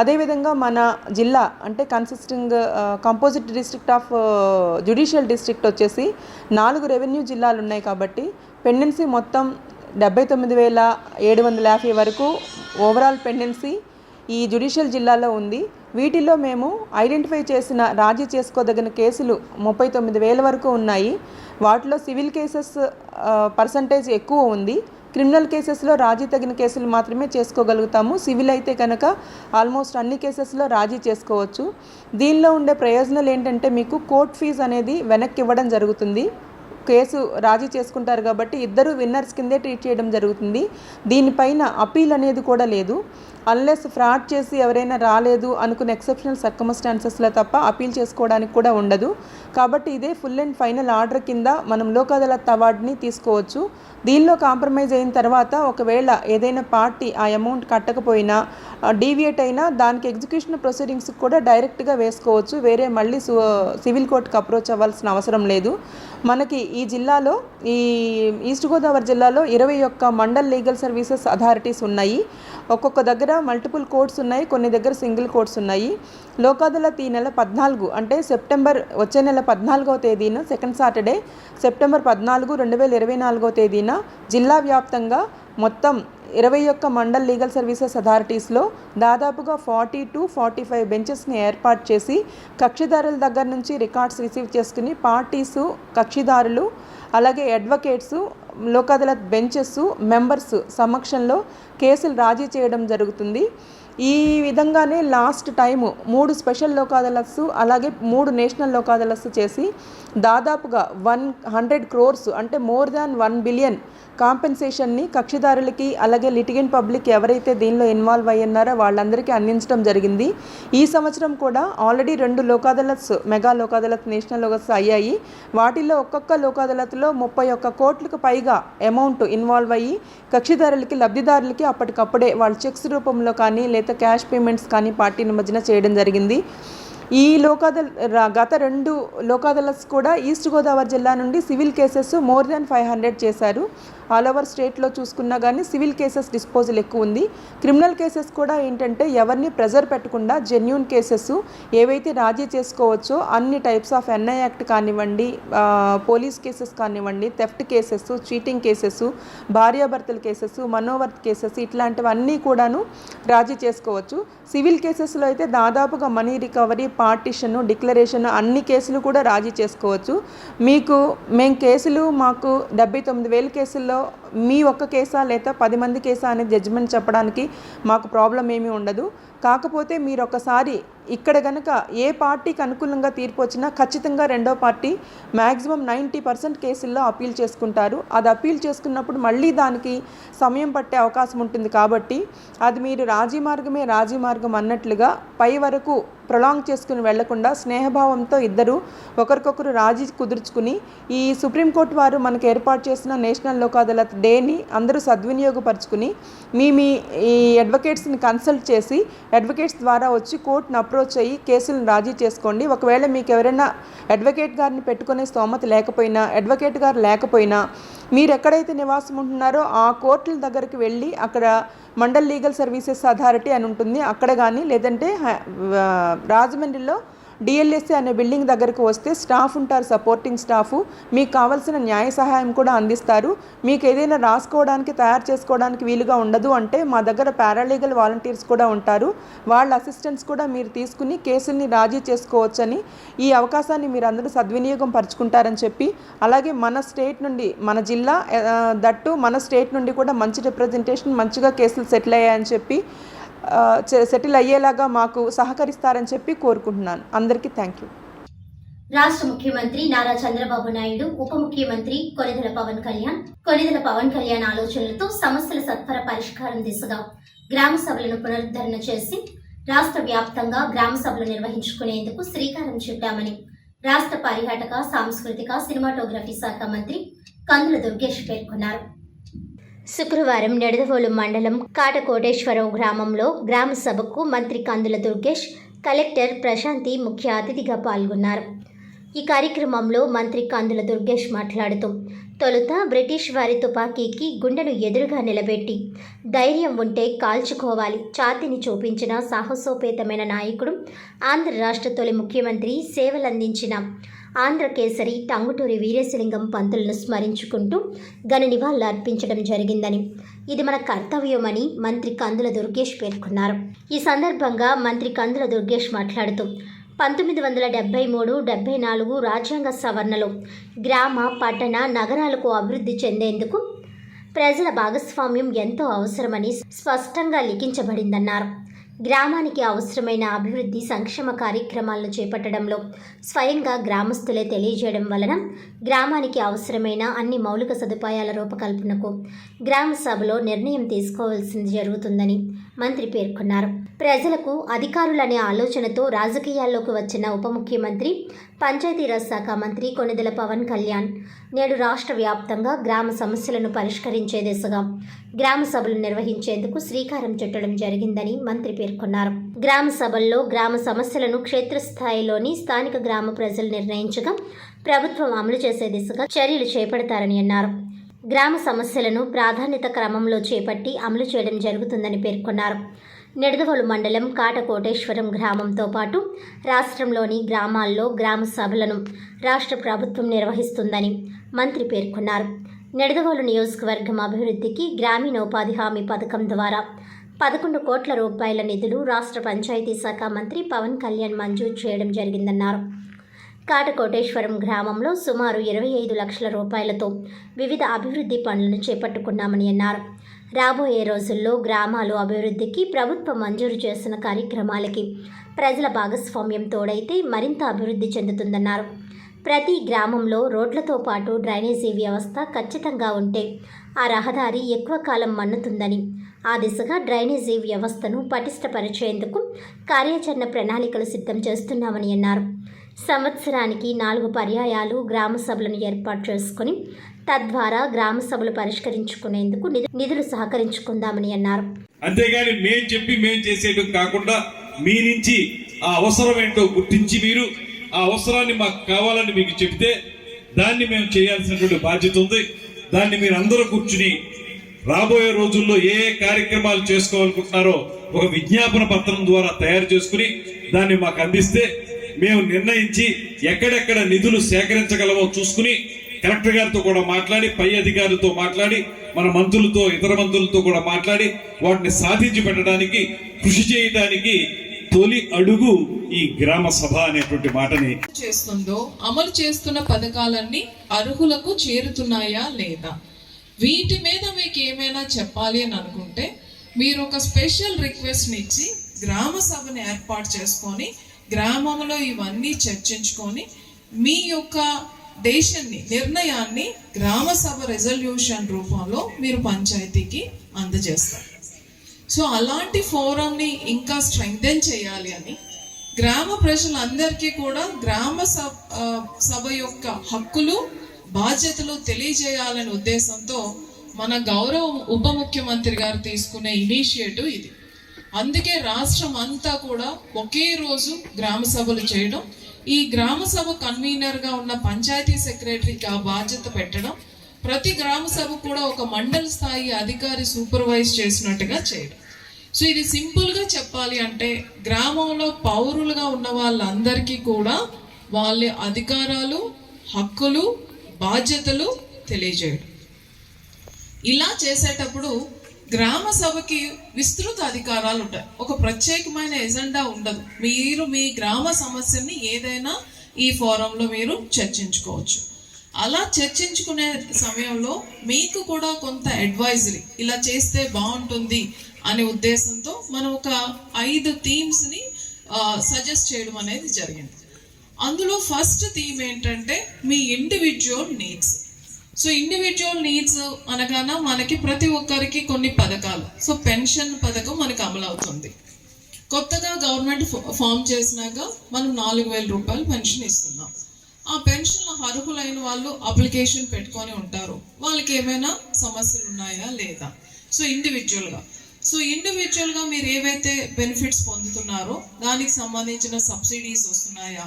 S6: అదేవిధంగా మన జిల్లా అంటే composite district of judicial district వచ్చేసి 4 రెవెన్యూ జిల్లాలు ఉన్నాయి కాబట్టి పెండెన్సీ మొత్తం 79,750 వరకు ఓవరాల్ పెండెన్సీ ఈ జ్యుడిషియల్ జిల్లాలో ఉంది. వీటిలో మేము ఐడెంటిఫై చేసిన రాజీ చేసుకోదగిన కేసులు 39,000 వరకు ఉన్నాయి. వాటిలో సివిల్ కేసెస్ పర్సంటేజ్ ఎక్కువ ఉంది. క్రిమినల్ కేసెస్లో రాజీ తగిన కేసులు మాత్రమే చేసుకోగలుగుతాము. సివిల్ అయితే కనుక ఆల్మోస్ట్ అన్ని కేసెస్లో రాజీ చేసుకోవచ్చు. దీనిలో ఉండే ప్రయోజనాలు ఏంటంటే మీకు కోర్ట్ ఫీజు అనేది వెనక్కి ఇవ్వడం జరుగుతుంది. కేసు రాజీ చేసుకుంటారు కాబట్టి ఇద్దరు విన్నర్స్ కిందే ట్రీట్ చేయడం జరుగుతుంది. దీనిపైన అపీల్ అనేది కూడా లేదు. అన్లెస్ ఫ్రాడ్ చేసి ఎవరైనా రాలేదు అనుకున్న ఎక్సెప్షనల్ సర్కమ్స్టాన్సెస్లో తప్ప అపీల్ చేసుకోవడానికి కూడా ఉండదు. కాబట్టి ఇదే ఫుల్ అండ్ ఫైనల్ ఆర్డర్ కింద మనం లోక్ అదాలత్ అవార్డుని తీసుకోవచ్చు. దీనిలో కాంప్రమైజ్ అయిన తర్వాత ఒకవేళ ఏదైనా పార్టీ ఆ అమౌంట్ కట్టకపోయినా, డీవియేట్ అయినా దానికి ఎగ్జిక్యూషన్ ప్రొసీడింగ్స్ కూడా డైరెక్ట్గా వేసుకోవచ్చు. వేరే మళ్ళీ సివిల్ కోర్టుకు అప్రోచ్ అవ్వాల్సిన అవసరం లేదు. మనకి ఈ జిల్లాలో, ఈ ఈస్ట్ గోదావరి జిల్లాలో 21 మండల్ లీగల్ సర్వీసెస్ అథారిటీస్ ఉన్నాయి. ఒక్కొక్క దగ్గర మల్టిపుల్ కోర్ట్స్ ఉన్నాయి, కొన్ని దగ్గర సింగిల్ కోర్ట్స్ ఉన్నాయి. లోక్ అదాలత్ ఈ నెల 14 అంటే వచ్చే నెల 14వ తేదీన సెకండ్ సాటర్డే సెప్టెంబర్ 14, 2024 తేదీన జిల్లా వ్యాప్తంగా మొత్తం 21 మండల్ లీగల్ సర్వీసెస్ అథారిటీస్లో దాదాపుగా 40 to 45 బెంచెస్ని ఏర్పాటు చేసి కక్షిదారుల దగ్గర నుంచి రికార్డ్స్ రిసీవ్ చేసుకుని పార్టీసు, కక్షిదారులు, అలాగే advocates, Lok Adalat benches, members సమక్షంలో కేసులు రాజీ చేయడం జరుగుతుంది. ఈ విధంగానే last time 3 special Lok adalats అలాగే 3 నేషనల్ లోక్ అదాలత్స్ చేసి దాదాపుగా 100 crores అంటే మోర్ దాన్ 1 billion కాంపెన్సేషన్ని కక్షిదారులకి అలాగే లిటిగెంట్ పబ్లిక్ ఎవరైతే దీనిలో ఇన్వాల్వ్ అయ్యి ఉన్నారో వాళ్ళందరికీ అందించడం జరిగింది. ఈ సంవత్సరం కూడా already 2 Lok adalats, mega Lok Adalat, national Lok adalats అయ్యాయి. వాటిల్లో ఒక్కొక్క లోక్ అదాలత్లో 31 కోట్లకు పైగా అమౌంట్ ఇన్వాల్వ్ అయ్యి కక్షిదారులకి, లబ్ధిదారులకి అప్పటికప్పుడే వాళ్ళ చెక్స్ రూపంలో కానీ లేదా క్యాష్ పేమెంట్స్ కానీ పార్టీ నిమజ్జన చేయడం జరిగింది. ఈ గత 2 లోక్ అదాలత్స్ కూడా ఈస్ట్ గోదావరి జిల్లా నుండి సివిల్ కేసెస్ మోర్ దాన్ 500 చేశారు. ఆల్ ఓవర్ స్టేట్లో చూసుకున్నా కానీ సివిల్ కేసెస్ డిస్పోజల్ ఎక్కువ ఉంది. క్రిమినల్ కేసెస్ కూడా ఏంటంటే ఎవరిని ప్రెజర్ పెట్టకుండా జెన్యూన్ కేసెస్ ఏవైతే రాజీ చేసుకోవచ్చో అన్ని టైప్స్ ఆఫ్ ఎన్ఐ యాక్ట్ కానివ్వండి, పోలీస్ కేసెస్ కానివ్వండి, థెఫ్ట్ కేసెస్, చీటింగ్ కేసెస్, భార్యాభర్తల కేసెస్, మనోవర్త్ కేసెస్ ఇట్లాంటివన్నీ కూడాను రాజీ చేసుకోవచ్చు. సివిల్ కేసెస్లో అయితే దాదాపుగా మనీ రికవరీ, పార్టిషన్, డిక్లరేషన్ అన్ని కేసులు కూడా రాజీ చేసుకోవచ్చు. మేము కేసులు మాకు 79,000 కేసుల్లో మీ ఒక్క కేసా లేదా 10 మంది కేసా అనేది జడ్జిమెంట్ చెప్పడానికి మాకు ప్రాబ్లం ఏమీ ఉండదు. కాకపోతే మీరు ఒకసారి ఇక్కడ కనుక ఏ పార్టీకి అనుకూలంగా తీర్పు వచ్చినా ఖచ్చితంగా రెండో పార్టీ మ్యాక్సిమం 90% కేసుల్లో అప్పీల్ చేసుకుంటారు. అది అప్పీల్ చేసుకున్నప్పుడు మళ్ళీ దానికి సమయం పట్టే అవకాశం ఉంటుంది. కాబట్టి అది మీరు రాజీ మార్గం అన్నట్లుగా పై వరకు ప్రొలాంగ్ చేసుకుని వెళ్లకుండా స్నేహభావంతో ఇద్దరు ఒకరికొకరు రాజీ కుదుర్చుకుని ఈ సుప్రీంకోర్టు వారు మనకు ఏర్పాటు చేసిన నేషనల్ లోక్ అదాలత్ డేని అందరూ సద్వినియోగపరుచుకుని మీ ఈ అడ్వకేట్స్ని కన్సల్ట్ చేసి అడ్వకేట్స్ ద్వారా వచ్చి కోర్టును అప్రోచ్ అయ్యి కేసులను రాజీ చేసుకోండి. ఒకవేళ మీకు ఎవరైనా అడ్వకేట్ గారిని పెట్టుకునే స్తోమత లేకపోయినా, అడ్వకేట్ గారు లేకపోయినా మీరు ఎక్కడైతే నివాసం ఉంటున్నారో ఆ కోర్టుల దగ్గరికి వెళ్ళి అక్కడ మండల్ లీగల్ సర్వీసెస్ అథారిటీ అని ఉంటుంది అక్కడ కానీ, లేదంటే రాజమండ్రిలో డిఎల్ఎస్ఏ అనే బిల్డింగ్ దగ్గరకు వస్తే స్టాఫ్ ఉంటారు, సపోర్టింగ్ స్టాఫ్ మీకు కావాల్సిన న్యాయ సహాయం కూడా అందిస్తారు. మీకు ఏదైనా రాసుకోవడానికి, తయారు చేసుకోవడానికి వీలుగా ఉండదు అంటే మా దగ్గర పారాలీగల్ వాలంటీర్స్ కూడా ఉంటారు. వాళ్ళ అసిస్టెంట్స్ కూడా మీరు తీసుకుని కేసుల్ని రాజీ చేసుకోవచ్చని, ఈ అవకాశాన్ని మీరు అందరూ సద్వినియోగం పరుచుకుంటారని చెప్పి, అలాగే మన స్టేట్ నుండి, మన జిల్లా దట్టు మన స్టేట్ నుండి కూడా మంచి రిప్రజెంటేషన్, మంచిగా కేసులు సెటిల్ అయ్యాయని చెప్పి సెటిల్ అయ్యేలాగా మాకు సహకరిస్తారని చెప్పి కోరుకుంటున్నాను. అందరికీ థ్యాంక్ యూ.
S1: రాష్ట్ర ముఖ్యమంత్రి నారా చంద్రబాబు నాయుడు, ఉప ముఖ్యమంత్రి కొనిదెల పవన్ కళ్యాణ్ ఆలోచనలతో సమస్యల సత్వర పరిష్కారం దిశగా గ్రామ సభలను పునరుద్ధరణ చేసి రాష్ట్ర వ్యాప్తంగా గ్రామ సభలు నిర్వహించుకునేందుకు శ్రీకారం చుట్టామని రాష్ట్ర పర్యాటక, సాంస్కృతిక, సినిమాటోగ్రఫీ శాఖ మంత్రి కందుల దుర్గేష్ పేర్కొన్నారు.
S2: శుక్రవారం నిడదవోలు మండలం కాటకోటేశ్వరరావు గ్రామంలో గ్రామ సభకు మంత్రి కందుల దుర్గేష్, కలెక్టర్ ప్రశాంతి ముఖ్య అతిథిగా పాల్గొన్నారు. ఈ కార్యక్రమంలో మంత్రి కందుల దుర్గేష్ మాట్లాడుతూ, తొలుత బ్రిటిష్ వారి తుపాకీకి గుండెను ఎదురుగా నిలబెట్టి ధైర్యం ఉంటే కాల్చుకోవాలి, ఛాతీని చూపించిన సాహసోపేతమైన నాయకుడు, ఆంధ్ర రాష్ట్ర తొలి ముఖ్యమంత్రి, సేవలందించిన ఆంధ్ర కేసరి టంగుటూరి వీరేశలింగం పంతులను స్మరించుకుంటూ ఘన నివాళులు అర్పించడం జరిగిందని, ఇది మన కర్తవ్యమని మంత్రి కందుల దుర్గేష్ పేర్కొన్నారు. ఈ సందర్భంగా మంత్రి కందుల దుర్గేష్ మాట్లాడుతూ 1973-74 రాజ్యాంగ సవరణలో గ్రామ, పట్టణ, నగరాలకు అభివృద్ధి చెందేందుకు ప్రజల భాగస్వామ్యం ఎంతో అవసరమని స్పష్టంగా లిఖించబడిందన్నారు. గ్రామానికి అవసరమైన అభివృద్ధి సంక్షేమ కార్యక్రమాలను చేపట్టడంలో స్వయంగా గ్రామస్తులే తెలియజేయడం వలన గ్రామానికి అవసరమైన అన్ని మౌలిక సదుపాయాల రూపకల్పనకు గ్రామ సభలో నిర్ణయం తీసుకోవాల్సింది జరుగుతుందని మంత్రి పేర్కొన్నారు. ప్రజలకు అధికారులనే ఆలోచనతో రాజకీయాల్లోకి వచ్చిన ఉప ముఖ్యమంత్రి, పంచాయతీరాజ్ శాఖ మంత్రి కొనిదెల పవన్ కళ్యాణ్ నేడు రాష్ట్ర వ్యాప్తంగా గ్రామ సమస్యలను పరిష్కరించే దిశగా గ్రామ సభలు నిర్వహించేందుకు శ్రీకారం చుట్టడం జరిగిందని మంత్రి పేర్కొన్నారు. గ్రామ సభల్లో గ్రామ సమస్యలను క్షేత్రస్థాయిలోని స్థానిక గ్రామ ప్రజలు నిర్ణయించగా ప్రభుత్వం అమలు చేసే దిశగా చర్యలు చేపడతారని అన్నారు. గ్రామ సమస్యలను ప్రాధాన్యత క్రమంలో చేపట్టి అమలు చేయడం జరుగుతుందని పేర్కొన్నారు. నిడదవోలు మండలం కాటకోటేశ్వరం గ్రామంతో పాటు రాష్ట్రంలోని గ్రామాల్లో గ్రామ సభలను రాష్ట్ర ప్రభుత్వం నిర్వహిస్తుందని మంత్రి పేర్కొన్నారు. నిడదవోలు నియోజకవర్గం అభివృద్ధికి గ్రామీణోపాధి హామీ పథకం ద్వారా 11 కోట్ల రూపాయల నిధులు రాష్ట్ర పంచాయతీ శాఖ మంత్రి పవన్ కళ్యాణ్ మంజూరు చేయడం జరిగిందన్నారు. కాటకోటేశ్వరం గ్రామంలో సుమారు 25 లక్షల రూపాయలతో వివిధ అభివృద్ధి పనులను చేపట్టుకున్నామని అన్నారు. రాబోయే రోజుల్లో గ్రామాలు అభివృద్ధికి ప్రభుత్వం మంజూరు చేసిన కార్యక్రమాలకి ప్రజల భాగస్వామ్యం తోడైతే మరింత అభివృద్ధి చెందుతుందన్నారు. ప్రతి గ్రామంలో రోడ్లతో పాటు డ్రైనేజీ వ్యవస్థ ఖచ్చితంగా ఉంటే ఆ రహదారి ఎక్కువ కాలం మన్నుతుందని, ఆ దిశగా డ్రైనేజీ వ్యవస్థను పటిష్టపరిచేందుకు కార్యాచరణ ప్రణాళికలు సిద్ధం చేస్తున్నామని అన్నారు. సంవత్సరానికి 4 పర్యాయాలు గ్రామ సభలను ఏర్పాటు చేసుకుని తద్వారా గ్రామ సభలు పరిష్కరించుకునేందుకు నిధులు సహకరించుకుందామని అన్నారు.
S5: అంతేగాని మేం చేసేయడం కాకుండా మీ నుంచి ఆ అవసరం ఏంటో గుర్తించి మీరు ఆ అవసరాన్ని మాకు కావాలని మీకు చెప్తే దాన్ని మేము చేయాల్సినటువంటి బాధ్యత ఉంది. దాన్ని మీరు అందరూ కూర్చుని రాబోయే రోజుల్లో ఏ కార్యక్రమాలు చేసుకోవాలనుకుంటున్నారో ఒక విజ్ఞాపన పత్రం ద్వారా తయారు చేసుకుని దాన్ని మాకు అందిస్తే మేము నిర్ణయించి ఎక్కడెక్కడ నిధులు సేకరించగలమో చూసుకుని కలెక్టర్ గారితో కూడా మాట్లాడి, పై అధికారులతో మాట్లాడి, మన మంత్రులతో, ఇతర మంత్రులతో కూడా మాట్లాడి వాటిని సాధించి పెట్టడానికి కృషి చేయడానికి తొలి అడుగు ఈ గ్రామ సభ అనేటువంటి మాటని
S7: చేస్తుందో, అమలు చేస్తున్న పథకాలన్నీ అర్హులకు చేరుతున్నాయా లేదా, వీటి మీద మీకు ఏమైనా చెప్పాలి అని అనుకుంటే మీరు ఒక స్పెషల్ రిక్వెస్ట్ ఇచ్చి గ్రామ సభని ఏర్పాటు చేసుకొని గ్రామంలో ఇవన్నీ చర్చించుకొని మీ యొక్క నిర్ణయాన్ని గ్రామ సభ రెజల్యూషన్ రూపంలో మీరు పంచాయతీకి అందజేస్తారు. సో అలాంటి ఫోరంని ఇంకా స్ట్రెంగ్థెన్ చేయాలి అని, గ్రామ ప్రజలందరికీ కూడా గ్రామ సభ యొక్క హక్కులు బాధ్యతలు తెలియజేయాలనే ఉద్దేశంతో మన గౌరవ ఉప ముఖ్యమంత్రి గారు తీసుకునే ఇనిషియేటివ్ ఇది. అందుకే రాష్ట్రం అంతా కూడా ఒకే రోజు గ్రామ సభలు చేయడం, ఈ గ్రామ సభ కన్వీనర్గా ఉన్న పంచాయతీ సెక్రటరీకి ఆ బాధ్యత పెట్టడం, ప్రతి గ్రామ సభ కూడా ఒక మండల స్థాయి అధికారి సూపర్వైజ్ చేసినట్టుగా చేయడం. సో ఇది సింపుల్గా చెప్పాలి అంటే గ్రామంలో పౌరులుగా ఉన్న వాళ్ళందరికీ కూడా వాళ్ళ అధికారాలు, హక్కులు, బాధ్యతలు తెలియజేయడం. ఇలా చేసేటప్పుడు గ్రామ సభకి విస్తృత అధికారాలు ఉంటాయి. ఒక ప్రత్యేకమైన ఎజెండా ఉండదు. మీరు మీ గ్రామ సమస్యని ఏదైనా ఈ ఫోరంలో మీరు చర్చించుకోవచ్చు. అలా చర్చించుకునే సమయంలో మీకు కూడా కొంత అడ్వైజరీ, ఇలా చేస్తే బాగుంటుంది అనే ఉద్దేశంతో మనం ఒక 5 థీమ్స్ని సజెస్ట్ చేయడం అనేది జరిగింది. అందులో ఫస్ట్ థీమ్ ఏంటంటే మీ individual needs. So individual needs అనగానే మనకి ప్రతి ఒక్కరికి కొన్ని పథకాలు. సో పెన్షన్ పథకం మనకు అమలు అవుతుంది. కొత్తగా గవర్నమెంట్ ఫామ్ చేసినాక మనం 4,000 రూపాయలు పెన్షన్ ఇస్తున్నాం. ఆ పెన్షన్ అర్హులైన వాళ్ళు అప్లికేషన్ పెట్టుకొని ఉంటారు. వాళ్ళకి ఏమైనా సమస్యలు ఉన్నాయా లేదా. సో ఇండివిజువల్గా మీరు ఏవైతే బెనిఫిట్స్ పొందుతున్నారో దానికి సంబంధించిన సబ్సిడీస్ వస్తున్నాయా,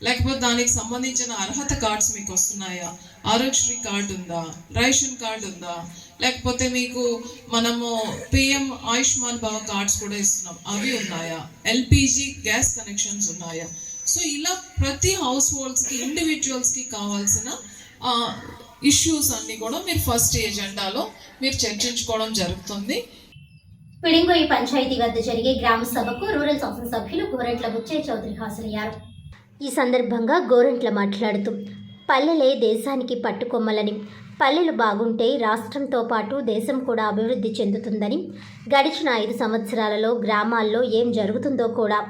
S7: లేకపోతే దానికి సంబంధించిన అర్హత కార్డ్స్ మీకు వస్తున్నాయా, ఆరోగ్యశ్రీ కార్డు ఉందా, రేషన్ కార్డు ఉందా, లేకపోతే మీకు మనము పిఎం ఆయుష్మాన్ భవ కార్డ్స్ కూడా ఇస్తున్నాం, అవి ఉన్నాయా, ఎల్పిజి గ్యాస్ కనెక్షన్స్ ఉన్నాయా. సో ఇలా ప్రతి హౌస్ హోల్డ్స్కి, ఇండివిజువల్స్కి కావాల్సిన ఇష్యూస్ అన్నీ కూడా మీరు ఫస్ట్ ఎజెండాలో మీరు చర్చించుకోవడం జరుగుతుంది.
S1: పిడింగోయి పంచాయతీ వద్ద జరిగే గ్రామ సభకు రూరల్ శాసనసభ్యులు గోరంట్ల బుచ్చయ్య చౌదరి హాజరయ్యారు.
S2: ఈ సందర్భంగా గోరంట్ల మాట్లాడుతూ పల్లెలే దేశానికి పట్టుకొమ్మలని, పల్లెలు బాగుంటే రాష్ట్రంతో పాటు దేశం కూడా అభివృద్ధి చెందుతుందని, గడిచిన 5 సంవత్సరాలలో గ్రామాల్లో ఏం జరుగుతుందో కూడా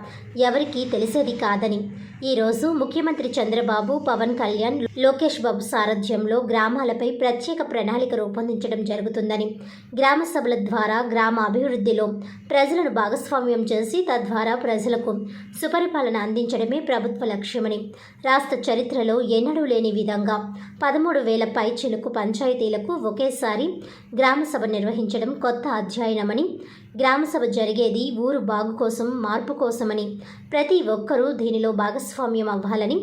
S2: ఎవరికీ తెలిసేది కాదని, ఈరోజు ముఖ్యమంత్రి చంద్రబాబు, పవన్ కళ్యాణ్, లోకేష్ బాబు సారథ్యంలో గ్రామాలపై ప్రత్యేక ప్రణాళిక రూపొందించడం జరుగుతుందని, గ్రామ సభల ద్వారా గ్రామ అభివృద్ధిలో ప్రజలను భాగస్వామ్యం చేసి తద్వారా ప్రజలకు సుపరిపాలన అందించడమే ప్రభుత్వ లక్ష్యమని, రాష్ట్ర చరిత్రలో ఎన్నడూ లేని విధంగా 13,000 పైచిలుకు పంచాయతీలకు ఒకేసారి గ్రామ సభ నిర్వహించడం కొత్త అధ్యయనమని, గ్రామ సభ జరిగేది ఊరు బాగు కోసం, మార్పు కోసమని, ప్రతి ఒక్కరూ దీనిలో భాగస్వామ్యం అవ్వాలని,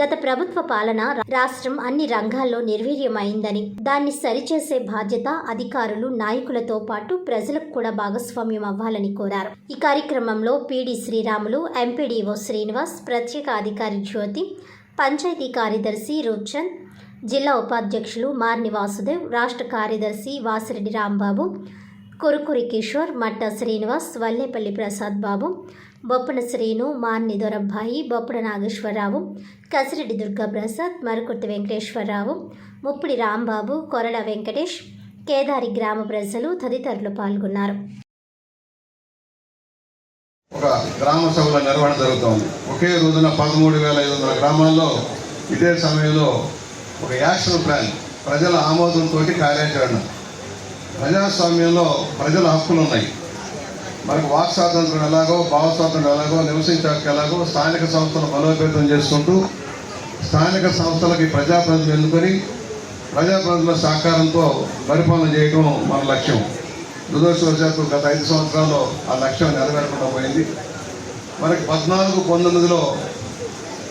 S2: గత ప్రభుత్వ పాలన రాష్ట్రం అన్ని రంగాల్లో నిర్వీర్యమైందని, దాన్ని సరిచేసే బాధ్యత అధికారులు, నాయకులతో పాటు ప్రజలకు కూడా భాగస్వామ్యం అవ్వాలని కోరారు. ఈ కార్యక్రమంలో పీడి శ్రీరాములు, ఎంపీడీఓ శ్రీనివాస్, ప్రత్యేక అధికారి జ్యోతి, పంచాయతీ కార్యదర్శి రూప్చంద్, జిల్లా ఉపాధ్యక్షులు మార్ని వాసుదేవ్, రాష్ట్ర కార్యదర్శి వాసిరెడ్డి రాంబాబు, కురుకురి కిషోర్, మట్ట శ్రీనివాస్, వల్లేపల్లి ప్రసాద్ బాబు, బొప్పన శ్రీను, మార్ని దొరబ్బాయి, బొప్పన నాగేశ్వరరావు, కసిరెడ్డి దుర్గాప్రసాద్, మరుకుర్తి వెంకటేశ్వరరావు, ముప్పిడి రాంబాబు, కొరడ వెంకటేష్, కేదారి గ్రామ ప్రజలు తదితరులు పాల్గొన్నారు.
S8: ఒక గ్రామ సభల నిర్వహణ జరుగుతోంది. ఒకే రోజున 13,500 గ్రామాల్లో ఇదే సమయంలో ఒక యాక్షన్ ప్లాన్, ప్రజల ఆమోదంతో కార్యాచరణ. ప్రజాస్వామ్యంలో ప్రజల హక్కులు ఉన్నాయి. మనకు వాక్ స్వాతంత్రం ఎలాగో, భావ స్వాతంత్రం ఎలాగో, నివసించే హక్కు ఎలాగో స్థానిక సంస్థలు బలోపేతం చేసుకుంటూ స్థానిక సంస్థలకి ప్రజాప్రతినిధులు ఎన్నుకొని ప్రజాప్రతినిధుల సహకారంతో పరిపాలన చేయడం మన లక్ష్యం. దురదృష్టవశాత్తు గత 5 సంవత్సరాల్లో ఆ లక్ష్యం నెరవేరకుండా పోయింది. మనకి 14-19లో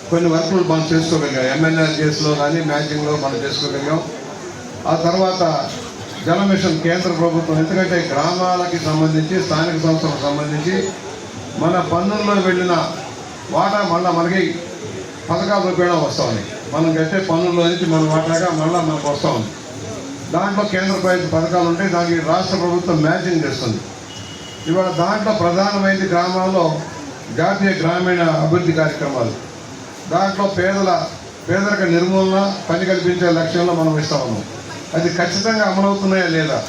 S8: కొన్ని వర్కులు మనం చేసుకోగలిగాం. MNRGSలో కానీ మ్యాచింగ్లో మనం చేసుకోగలిగాం. ఆ తర్వాత జల మిషన్ కేంద్ర ప్రభుత్వం, ఎందుకంటే గ్రామాలకి సంబంధించి స్థానిక సంస్థలకు సంబంధించి మన పన్నుల్లో వెళ్ళిన వాటా మళ్ళీ మనకి పథకాల రూపేణా వస్తూ ఉంది. మనం కట్టే పన్నుల్లో నుంచి మన వాటాగా మళ్ళీ మనకు వస్తూ ఉంది. దాంట్లో కేంద్ర ప్రభుత్వ పథకాలు ఉంటాయి, దానికి రాష్ట్ర ప్రభుత్వం మ్యాచింగ్ చేస్తుంది. ఇవాళ దాంట్లో ప్రధానమైనది గ్రామాల్లో జాతీయ గ్రామీణ అభివృద్ధి కార్యక్రమాలు. దాంట్లో పేదరిక నిర్మూలన, పని కల్పించే లక్ష్యంలో మనం ఇస్తా ఉన్నాం. అది ఖచ్చితంగా అమలవుతున్నాయా లేదా,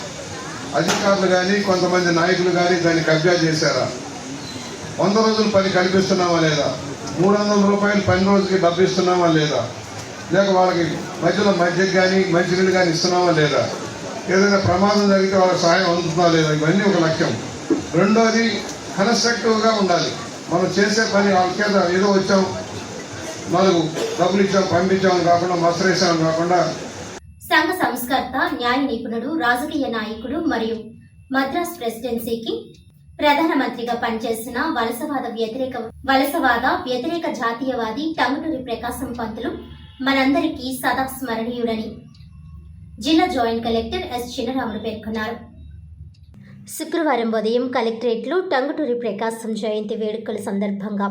S8: అధికారులు కానీ కొంతమంది నాయకులు కానీ దాన్ని కబ్జా చేశారా, 100 రోజులు పని కల్పిస్తున్నామా లేదా, 300 రూపాయలు పని రోజుకి డబ్బు ఇస్తున్నామా లేదా, లేక వాళ్ళకి మధ్యలో మధ్యకి కానీ మంచినీళ్ళు కానీ ఇస్తున్నామా లేదా, ఏదైనా ప్రమాదం జరిగితే వాళ్ళకి సహాయం అందుతుందా లేదా, ఇవన్నీ ఒక లక్ష్యం. రెండోది కన్స్ట్రక్టివ్గా ఉండాలి. మనం చేసే పని వాళ్ళ ఏదో వచ్చాం, 4 డబ్బులు ఇచ్చాం, పంపించామని కాకుండా, మసరేసామని కాకుండా.
S1: సంఘ సంస్కర్త, న్యాయ నిపుణుడు, రాజకీయ నాయకుడు మరియు మద్రాస్ ప్రెసిడెన్సీకి ప్రధానమంత్రిగా పనిచేసిన వలసవాద వ్యతిరేక జాతీయవాది టంగుటూరి ప్రకాశం పంతులు మనందరికీ సదా స్మరణీయుడని జిల్లా జాయింట్ కలెక్టర్ ఎస్ చిన్నరాముడు పేర్కొన్నారు.
S2: శుక్రవారం ఉదయం కలెక్టరేట్లో టంగుటూరి ప్రకాశం జయంతి వేడుకల సందర్భంగా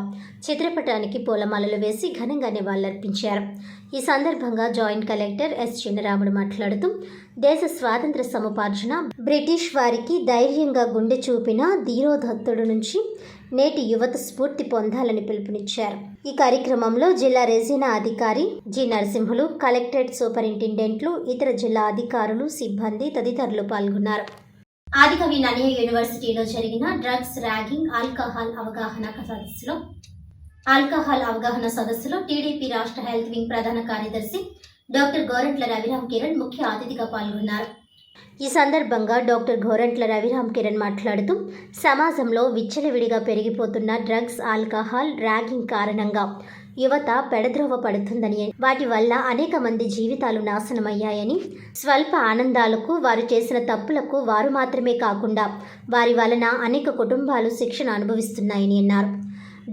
S2: చిత్రపటానికి పూలమాలలు వేసి ఘనంగా నివాళులర్పించారు. ఈ సందర్భంగా జాయింట్ కలెక్టర్ ఎస్ చిన్నరాముడు మాట్లాడుతూ, దేశ స్వాతంత్ర సముపార్జన బ్రిటిష్ వారికి ధైర్యంగా గుండె చూపిన ధీరోధత్తుడు నుంచి నేటి యువత స్ఫూర్తి పొందాలని పిలుపునిచ్చారు. ఈ కార్యక్రమంలో జిల్లా రెజీనా అధికారి జి నరసింహులు, కలెక్టరేట్ సూపరింటెండెంట్లు, ఇతర జిల్లా అధికారులు, సిబ్బంది తదితరులు పాల్గొన్నారు.
S1: ఆదికవి నన్నయ్య యూనివర్సిటీలో జరిగిన డ్రగ్స్, ర్యాగింగ్, ఆల్కహాల్ అవగాహన సదస్సులో టీడీపీ రాష్ట్ర హెల్త్ వింగ్ ప్రధాన కార్యదర్శి డాక్టర్ గోరంట్ల రవిరామ్ కిరణ్ ముఖ్య అతిథిగా పాల్గొన్నారు.
S2: ఈ సందర్భంగా డాక్టర్ గోరంట్ల రవిరామ్ కిరణ్ మాట్లాడుతూ, సమాజంలో విచ్చలవిడిగా పెరిగిపోతున్న డ్రగ్స్, ఆల్కహాల్, ర్యాగింగ్ కారణంగా యువత పెడద్రోవ పడుతుందని, వాటి వల్ల అనేక మంది జీవితాలు నాశనమయ్యాయని, స్వల్ప ఆనందాలకు, వారు చేసిన తప్పులకు వారు మాత్రమే కాకుండా వారి వలన అనేక కుటుంబాలు శిక్షణ అనుభవిస్తున్నాయని అన్నారు.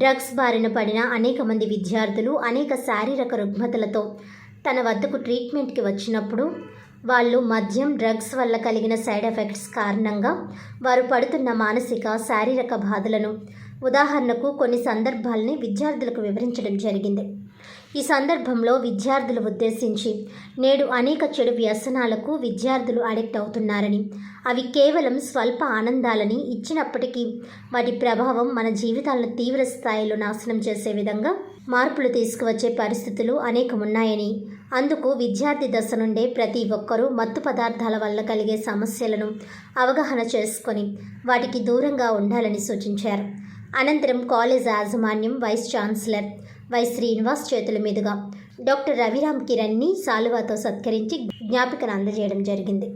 S2: డ్రగ్స్ బారిన పడిన అనేక మంది విద్యార్థులు అనేక శారీరక రుగ్మతలతో తన వద్దకు ట్రీట్మెంట్కి వచ్చినప్పుడు వాళ్ళు మద్యం, డ్రగ్స్ వల్ల కలిగిన సైడ్ ఎఫెక్ట్స్ కారణంగా వారు పడుతున్న మానసిక, శారీరక బాధలను, ఉదాహరణకు కొన్ని సందర్భాలని విద్యార్థులకు వివరించడం జరిగింది. ఈ సందర్భంలో విద్యార్థులు ఉద్దేశించి, నేడు అనేక చెడు వ్యసనాలకు విద్యార్థులు అడిక్ట్ అవుతున్నారని, అవి కేవలం స్వల్ప ఆనందాలని ఇచ్చినప్పటికీ వాటి ప్రభావం మన జీవితాలను తీవ్ర స్థాయిలో నాశనం చేసే విధంగా మార్పులు తీసుకువచ్చే పరిస్థితులు అనేకమున్నాయని, అందుకు విద్యార్థి దశ నుండే ప్రతి ఒక్కరూ మత్తు పదార్థాల వల్ల కలిగే సమస్యలను అవగాహన చేసుకొని వాటికి దూరంగా ఉండాలని సూచించారు. అనంతరం కాలేజ్ యాజమాన్యం, వైస్ ఛాన్సలర్ వై శ్రీనివాస్ చేతుల మీదుగా డాక్టర్ రవిరామ్ కిరణ్ని సాలువాతో సత్కరించి జ్ఞాపికను అందజేయడం జరిగింది.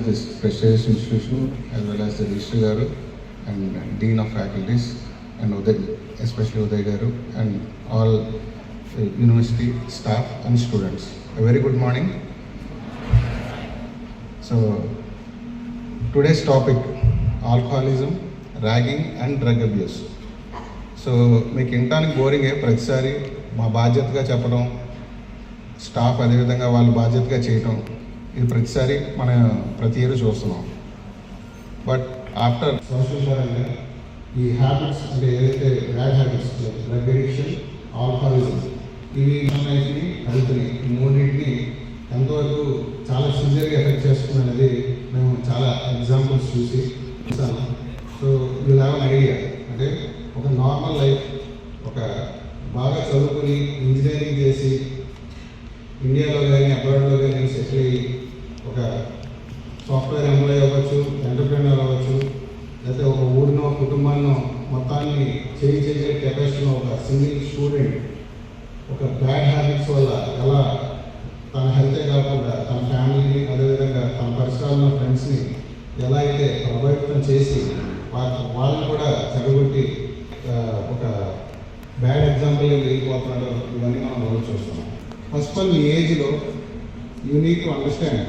S9: This prestigious institution, as well as the Registrar Garu and Dean of Faculties and Uday, especially Uday Garu, and all university staff and students. A very good morning. So today's topic, alcoholism, ragging and drug abuse. So మీకు వినటానికి బోరింగే, ప్రతిసారి మా బాధ్యతగా చెప్పడం, స్టాఫ్ అదేవిధంగా వాళ్ళు బాధ్యతగా చేయటం, ఇది ప్రతిసారి ప్రతి ఇయర్ చూస్తున్నాం. బట్ ఆఫ్టర్ సోషల్ పరంగా ఈ హ్యాబిట్స్, అంటే ఏదైతే bad habits, drug addiction, alcoholism, ఇవి హెల్త్ని, ఈ మూడింటిని చూసి చూసాను. So you have an idea, అంటే ఒక నార్మల్ లైఫ్, ఒక బాగా చదువుకుని ఇంజనీరింగ్ చేసి ఇండియాలో కానీ అబ్రాడ్లో కానీ సెటిల్ అయ్యి ఒక సాఫ్ట్వేర్ ఎంప్లాయీ అవ్వచ్చు, ఎంటర్ప్రెన్యూర్ అవ్వచ్చు, లేకపోతే ఒక ఊరినో కుటుంబాన్నో మొత్తాన్ని చేసే కెపాసిటీలో ఒక సింగిల్ స్టూడెంట్ ఒక బ్యాడ్ హ్యాబిట్స్ వల్ల ఎలా తన హెల్తే కాకుండా తన ఫ్యామిలీని, అదేవిధంగా తన పరిసరాల్లో ఫ్రెండ్స్ని ఎలా అయితే ప్రభావితం చేసి వాళ్ళని కూడా చెడగొట్టి ఒక బ్యాడ్ ఎగ్జాంపుల్గా వెళ్ళిపోతున్నాడో ఇవన్నీ మనం రోజు చూస్తున్నాం. ఫస్ట్ ఆల్ ఈ ఏజ్లో యూ నీడ్ టు అండర్స్టాండ్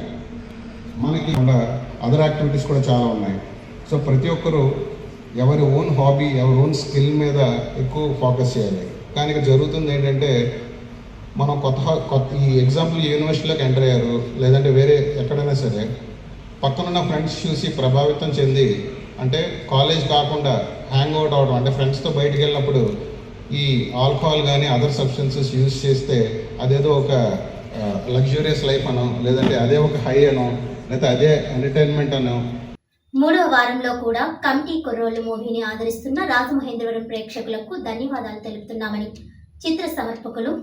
S9: మనకి అదర్ యాక్టివిటీస్ కూడా చాలా ఉన్నాయి. సో ప్రతి ఒక్కరూ ఎవరి ఓన్ హాబీ, ఎవరి ఓన్ స్కిల్ మీద ఎక్కువ ఫోకస్ చేయాలి. కానీ ఇక్కడ జరుగుతుంది ఏంటంటే మనం కొత్త ఈ ఎగ్జాంపుల్ యూనివర్సిటీలోకి ఎంటర్ అయ్యారు, లేదంటే వేరే ఎక్కడైనా సరే పక్కనున్న ఫ్రెండ్స్ చూసి ప్రభావితం చెంది, అంటే కాలేజ్ కాకుండా హ్యాంగ్ అవుట్ అవడం, అంటే ఫ్రెండ్స్తో బయటికి వెళ్ళినప్పుడు ఈ ఆల్కహాల్ కానీ అదర్ సబ్స్టెన్సెస్ యూజ్ చేస్తే అదేదో ఒక లగ్జూరియస్ లైఫ్ అనో, లేదంటే అదే ఒక హై అనో, లేకపోతే అదే ఎంటర్టైన్మెంట్ అనో.
S1: 3వ వారంలో కూడా కమిటీ కుర్రోళ్ళు మూవీని ఆదరిస్తున్న రాజమహేంద్రవరం ప్రేక్షకులకు ధన్యవాదాలు తెలుపుతున్నామని చిత్ర సమర్పకులు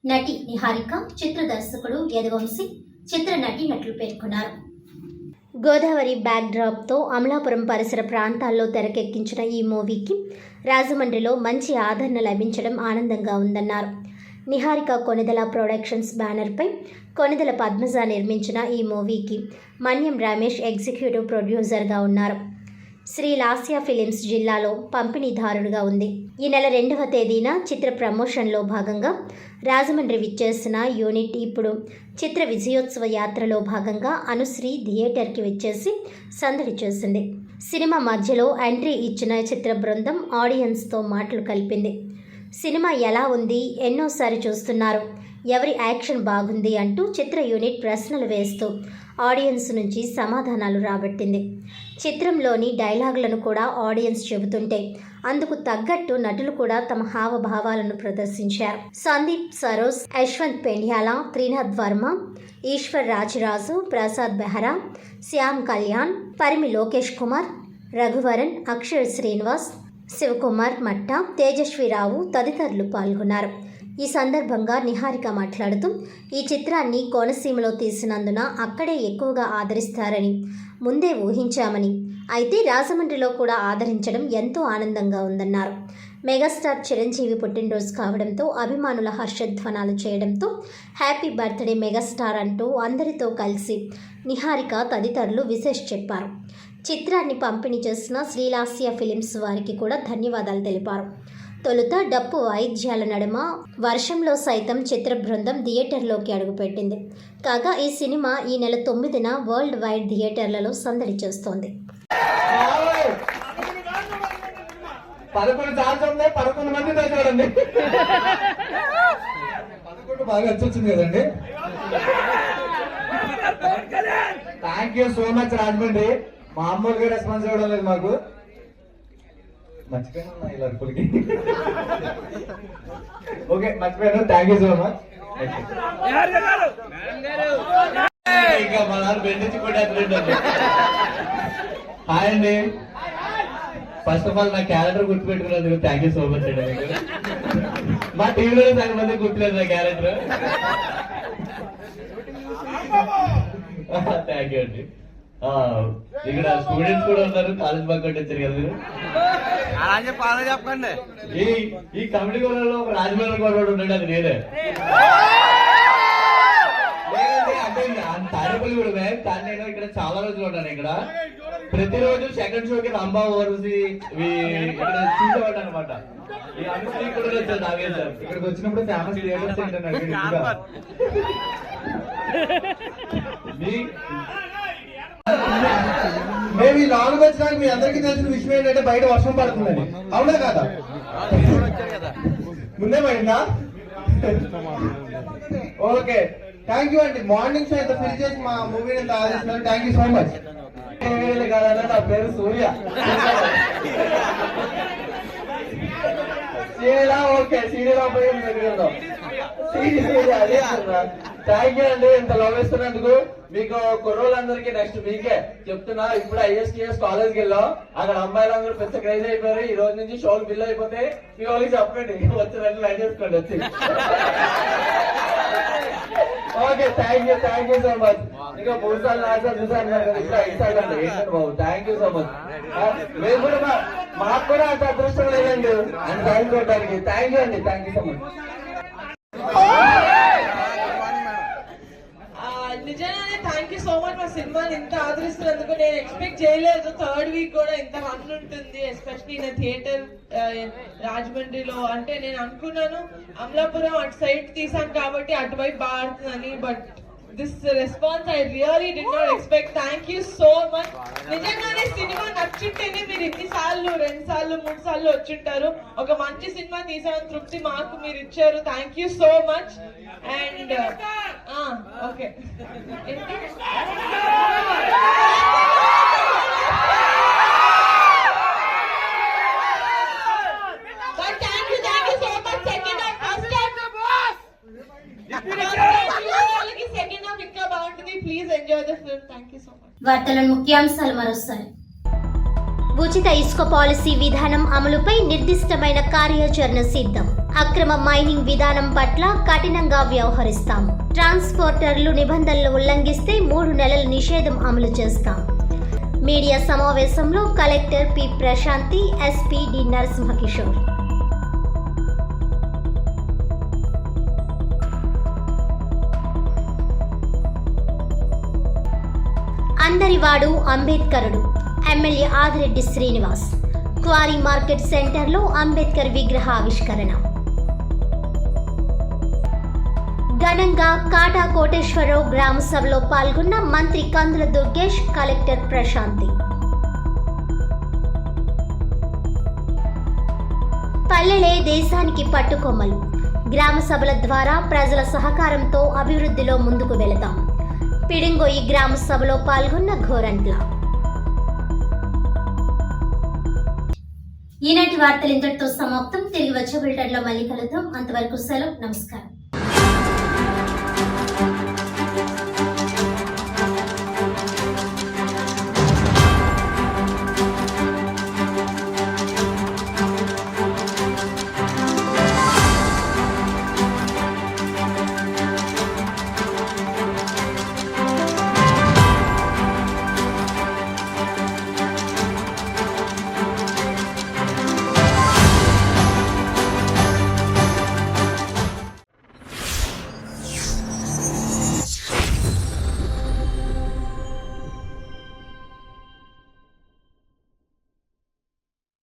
S1: నటి నిహారిక, చిత్ర దర్శకుడు యదువంశీ, చిత్ర నటి నటులు పేర్కొన్నారు.
S2: గోదావరి బ్యాక్డ్రాప్తో అమలాపురం పరిసర ప్రాంతాల్లో తెరకెక్కించిన ఈ మూవీకి రాజమండ్రిలో మంచి ఆదరణ లభించడం ఆనందంగా ఉందన్నారు. నిహారిక కొనిదెల ప్రొడక్షన్స్ బ్యానర్పై కొనిదెల పద్మజ నిర్మించిన ఈ మూవీకి మన్యం రమేష్ ఎగ్జిక్యూటివ్ ప్రొడ్యూసర్గా ఉన్నారు. శ్రీ లాస్య ఫిలిమ్స్ జిల్లాలో పంపిణీదారుడుగా ఉంది. ఈ నెల 2వ తేదీన చిత్ర ప్రమోషన్లో భాగంగా రాజమండ్రి విచ్చేసిన యూనిట్ ఇప్పుడు చిత్ర విజయోత్సవ యాత్రలో భాగంగా అనుశ్రీ థియేటర్కి విచ్చేసి సందడి చేసింది. సినిమా మధ్యలో ఎంట్రీ ఇచ్చిన చిత్ర బృందం ఆడియన్స్తో మాటలు కలిపింది. సినిమా ఎలా ఉంది, ఎన్నోసారి చూస్తున్నారు, ఎవరి యాక్షన్ బాగుంది అంటూ చిత్ర యూనిట్ ప్రశ్నలు వేస్తూ ఆడియన్స్ నుంచి సమాధానాలు రాబట్టింది. చిత్రంలోని డైలాగులను కూడా ఆడియన్స్ చెబుతుంటే అందుకు తగ్గట్టు నటులు కూడా తమ హావభావాలను ప్రదర్శించారు. సందీప్ సరోజ్, యశ్వంత్ పెండ్యాల, త్రినాథ్ వర్మ, ఈశ్వర్ రాజరాజు, ప్రసాద్ బెహ్రా, శ్యామ్ కళ్యాణ్, పరిమి లోకేష్ కుమార్, రఘువరన్, అక్షర్ శ్రీనివాస్, శివకుమార్ మట్ట, తేజస్విరావు తదితరులు పాల్గొన్నారు. ఈ సందర్భంగా నిహారిక మాట్లాడుతూ ఈ చిత్రాన్ని కోనసీమలో తీసినందున అక్కడే ఎక్కువగా ఆదరిస్తారని ముందే ఊహించామని, అయితే రాజమండ్రిలో కూడా ఆదరించడం ఎంతో ఆనందంగా ఉందన్నారు. మెగాస్టార్ చిరంజీవి పుట్టినరోజు కావడంతో అభిమానుల హర్షధ్వానాలు చేయడంతో హ్యాపీ బర్త్డే మెగాస్టార్ అంటూ అందరితో కలిసి నిహారిక తదితరులు విశేష్ చెప్పారు. చిత్రాన్ని పంపిణీ చేసిన శ్రీలాస్య ఫిలిమ్స్ వారికి కూడా ధన్యవాదాలు తెలిపారు. తొలుత డప్పు వాయిద్యాల నడుమ వర్షంలో సైతం చిత్ర బృందం థియేటర్లోకి అడుగుపెట్టింది. కాగా ఈ సినిమా ఈ నెల 9న వరల్డ్ వైడ్ థియేటర్లలో సందడి చేస్తోంది.
S10: 11 సంవత్సరంలో 11 మంది చూడండి, 11 బాగా వచ్చింది కదండి. Thank you so much Rajahmundry. మామూలుగా రెస్పాన్స్ ఇవ్వడం లేదు మాకు. మర్చిపోయినా ఇలా అరుపులకి. ఓకే మర్చిపోయాను, థ్యాంక్ యూ సో మచ్. ఇంకా మా నాన్న బెండించి కూడా హాయ్ అండి. ఫస్ట్ ఆఫ్ ఆల్ నా క్యారెక్టర్ గుర్తుపెట్టుకున్నందుకు థ్యాంక్ యూ సో మచ్ అండి. మా టీవీలో సగం మంది గుర్తులేదు నా క్యారెక్టర్. థ్యాంక్ యూ అండి. ఇక్కడ స్టూడెంట్స్ కూడా ఉన్నారు, కాలేజ్ బాగా వచ్చారు కదా మీరు. చెప్పండి. ఈ కమిటీ గోడలో ఒక రాజమండ్రి గోడ ఉండండి, అది నేనే. అంటే తాడేపల్లి కూడా కానీ నేను ఇక్కడ చాలా రోజులు ఉన్నాను. ఇక్కడ ప్రతిరోజు సెకండ్ షోకి రంభా ఓవర్సి ఇక్కడ చూసేవాడు అనమాట. ఈ అనుశ్రీ కూడా వచ్చారు నాగే సార్. ఇక్కడికి వచ్చినప్పుడు ఫేమస్ థియేటర్స్ ఏంటంటే మేము ఈ నాలుగు వచ్చినాక మీ అందరికీ తెలిసిన విషయం ఏంటంటే బయట వర్షం పడుతుందని. అవునా కదా? ముందే పడిందా? ఓకే థ్యాంక్ యూ అండి. మార్నింగ్ షో ఎంత ఫిల్ చేసి మా మూవీని ఎంత ఆదరిస్తున్నారు. Thank you so much. కాదన్నా నా పేరు సూర్య. ఓకే సీరియల్ సీరియల్ అదే థ్యాంక్ యూ అండి ఇంత లవ్ ఇస్తున్నందుకు. మీకు కుర్రోళ్ళందరికీ నెక్స్ట్ మీకే చెప్తున్నా. ఇప్పుడు ISTS కాలేజ్కి వెళ్ళాం, అక్కడ అమ్మాయిలందరూ పెద్ద క్రేజ్ అయిపోయారు. ఈ రోజు నుంచి షోలు బిల్ అయిపోతే మీ వాళ్ళకి చెప్పండి, వచ్చినట్లు లైన్ చేసుకోండి వచ్చి. Okay, thank you so much. ఇంకా 3 సార్లు 4 సార్లు చూసాను కదా, ఇప్పుడు 5 సార్లు అండి. ఏంటంటే బాబు, థ్యాంక్ యూ సో మచ్. మేము కూడా మాకు కూడా అంత అదృష్టం లేదండి అని థ్యాంక్ చూడడానికి. థ్యాంక్ యూ అండి, థ్యాంక్ యూ సో మచ్.
S7: నిజంగానే థ్యాంక్ యూ సో మచ్. మా సినిమాని ఇంత ఆదరిస్తున్నందుకు నేను ఎక్స్పెక్ట్ చేయలేదు. 3rd వీక్ కూడా ఇంత రన్ ఉంటుంది, ఎస్పెషల్లీ నా థియేటర్ రాజమండ్రిలో. అంటే నేను అనుకున్నాను అమలాపురం అటు సైడ్ తీసాను కాబట్టి అటువైపు బాగా ఆడుతుందని, but this response I really did not expect. Thank you so much. నిజంగానే సినిమా నచ్చుంటేనే మీరు ఇన్ని సార్లు 2 సార్లు 3 సార్లు వచ్చింటారు. ఒక మంచి సినిమా తీసాను తృప్తి మాకు మీరు ఇచ్చారు. Thank you so much. And okay, please enjoy the film. Thank you so much.
S1: వార్తలను ముఖ్యాంశాలు మరోసారి.
S2: ఉచిత ఇసుక పాలసీ విధానం అమలుపై నిర్దిష్టమైన కార్యాచరణ సిద్ధం. అక్రమ మైనింగ్ విధానం పట్ల కఠినంగా వ్యవహరిస్తాం. ట్రాన్స్పోర్టర్లు నిబంధనలు ఉల్లంఘిస్తే 3 నెలల నిషేధం అమలు చేస్తాం. మీడియా సమావేశంలో collector P Prashanti, SP D Narasimha Kishore. అందరివాడు అంబేద్కరుడు. MLA Adireddy Srinivas. Quarry market సెంటర్లో అంబేద్కర్ విగ్రహ ఆవిష్కరణ. ఘనంగా కాటా కోటేశ్వరరావు గ్రామ సభలో పాల్గొన్న మంత్రి కందుల దుర్గేష్, కలెక్టర్ ప్రశాంతి. పల్లెలే దేశానికి పట్టుకొమ్మలు. గ్రామ సభల ద్వారా ప్రజల సహకారంతో అభివృద్ధిలో ముందుకు వెళతాం. పిడింగొయ్యి గ్రామ సభలో పాల్గొన్న ఘోరంట్ల.
S1: ఈనాటి వార్తలు ఇంతటితో సమాప్తం. తిరిగి వచ్చే బులెటిన్లో మళ్ళీ కలుద్దాం. అంతవరకు సెలవు, నమస్కారం.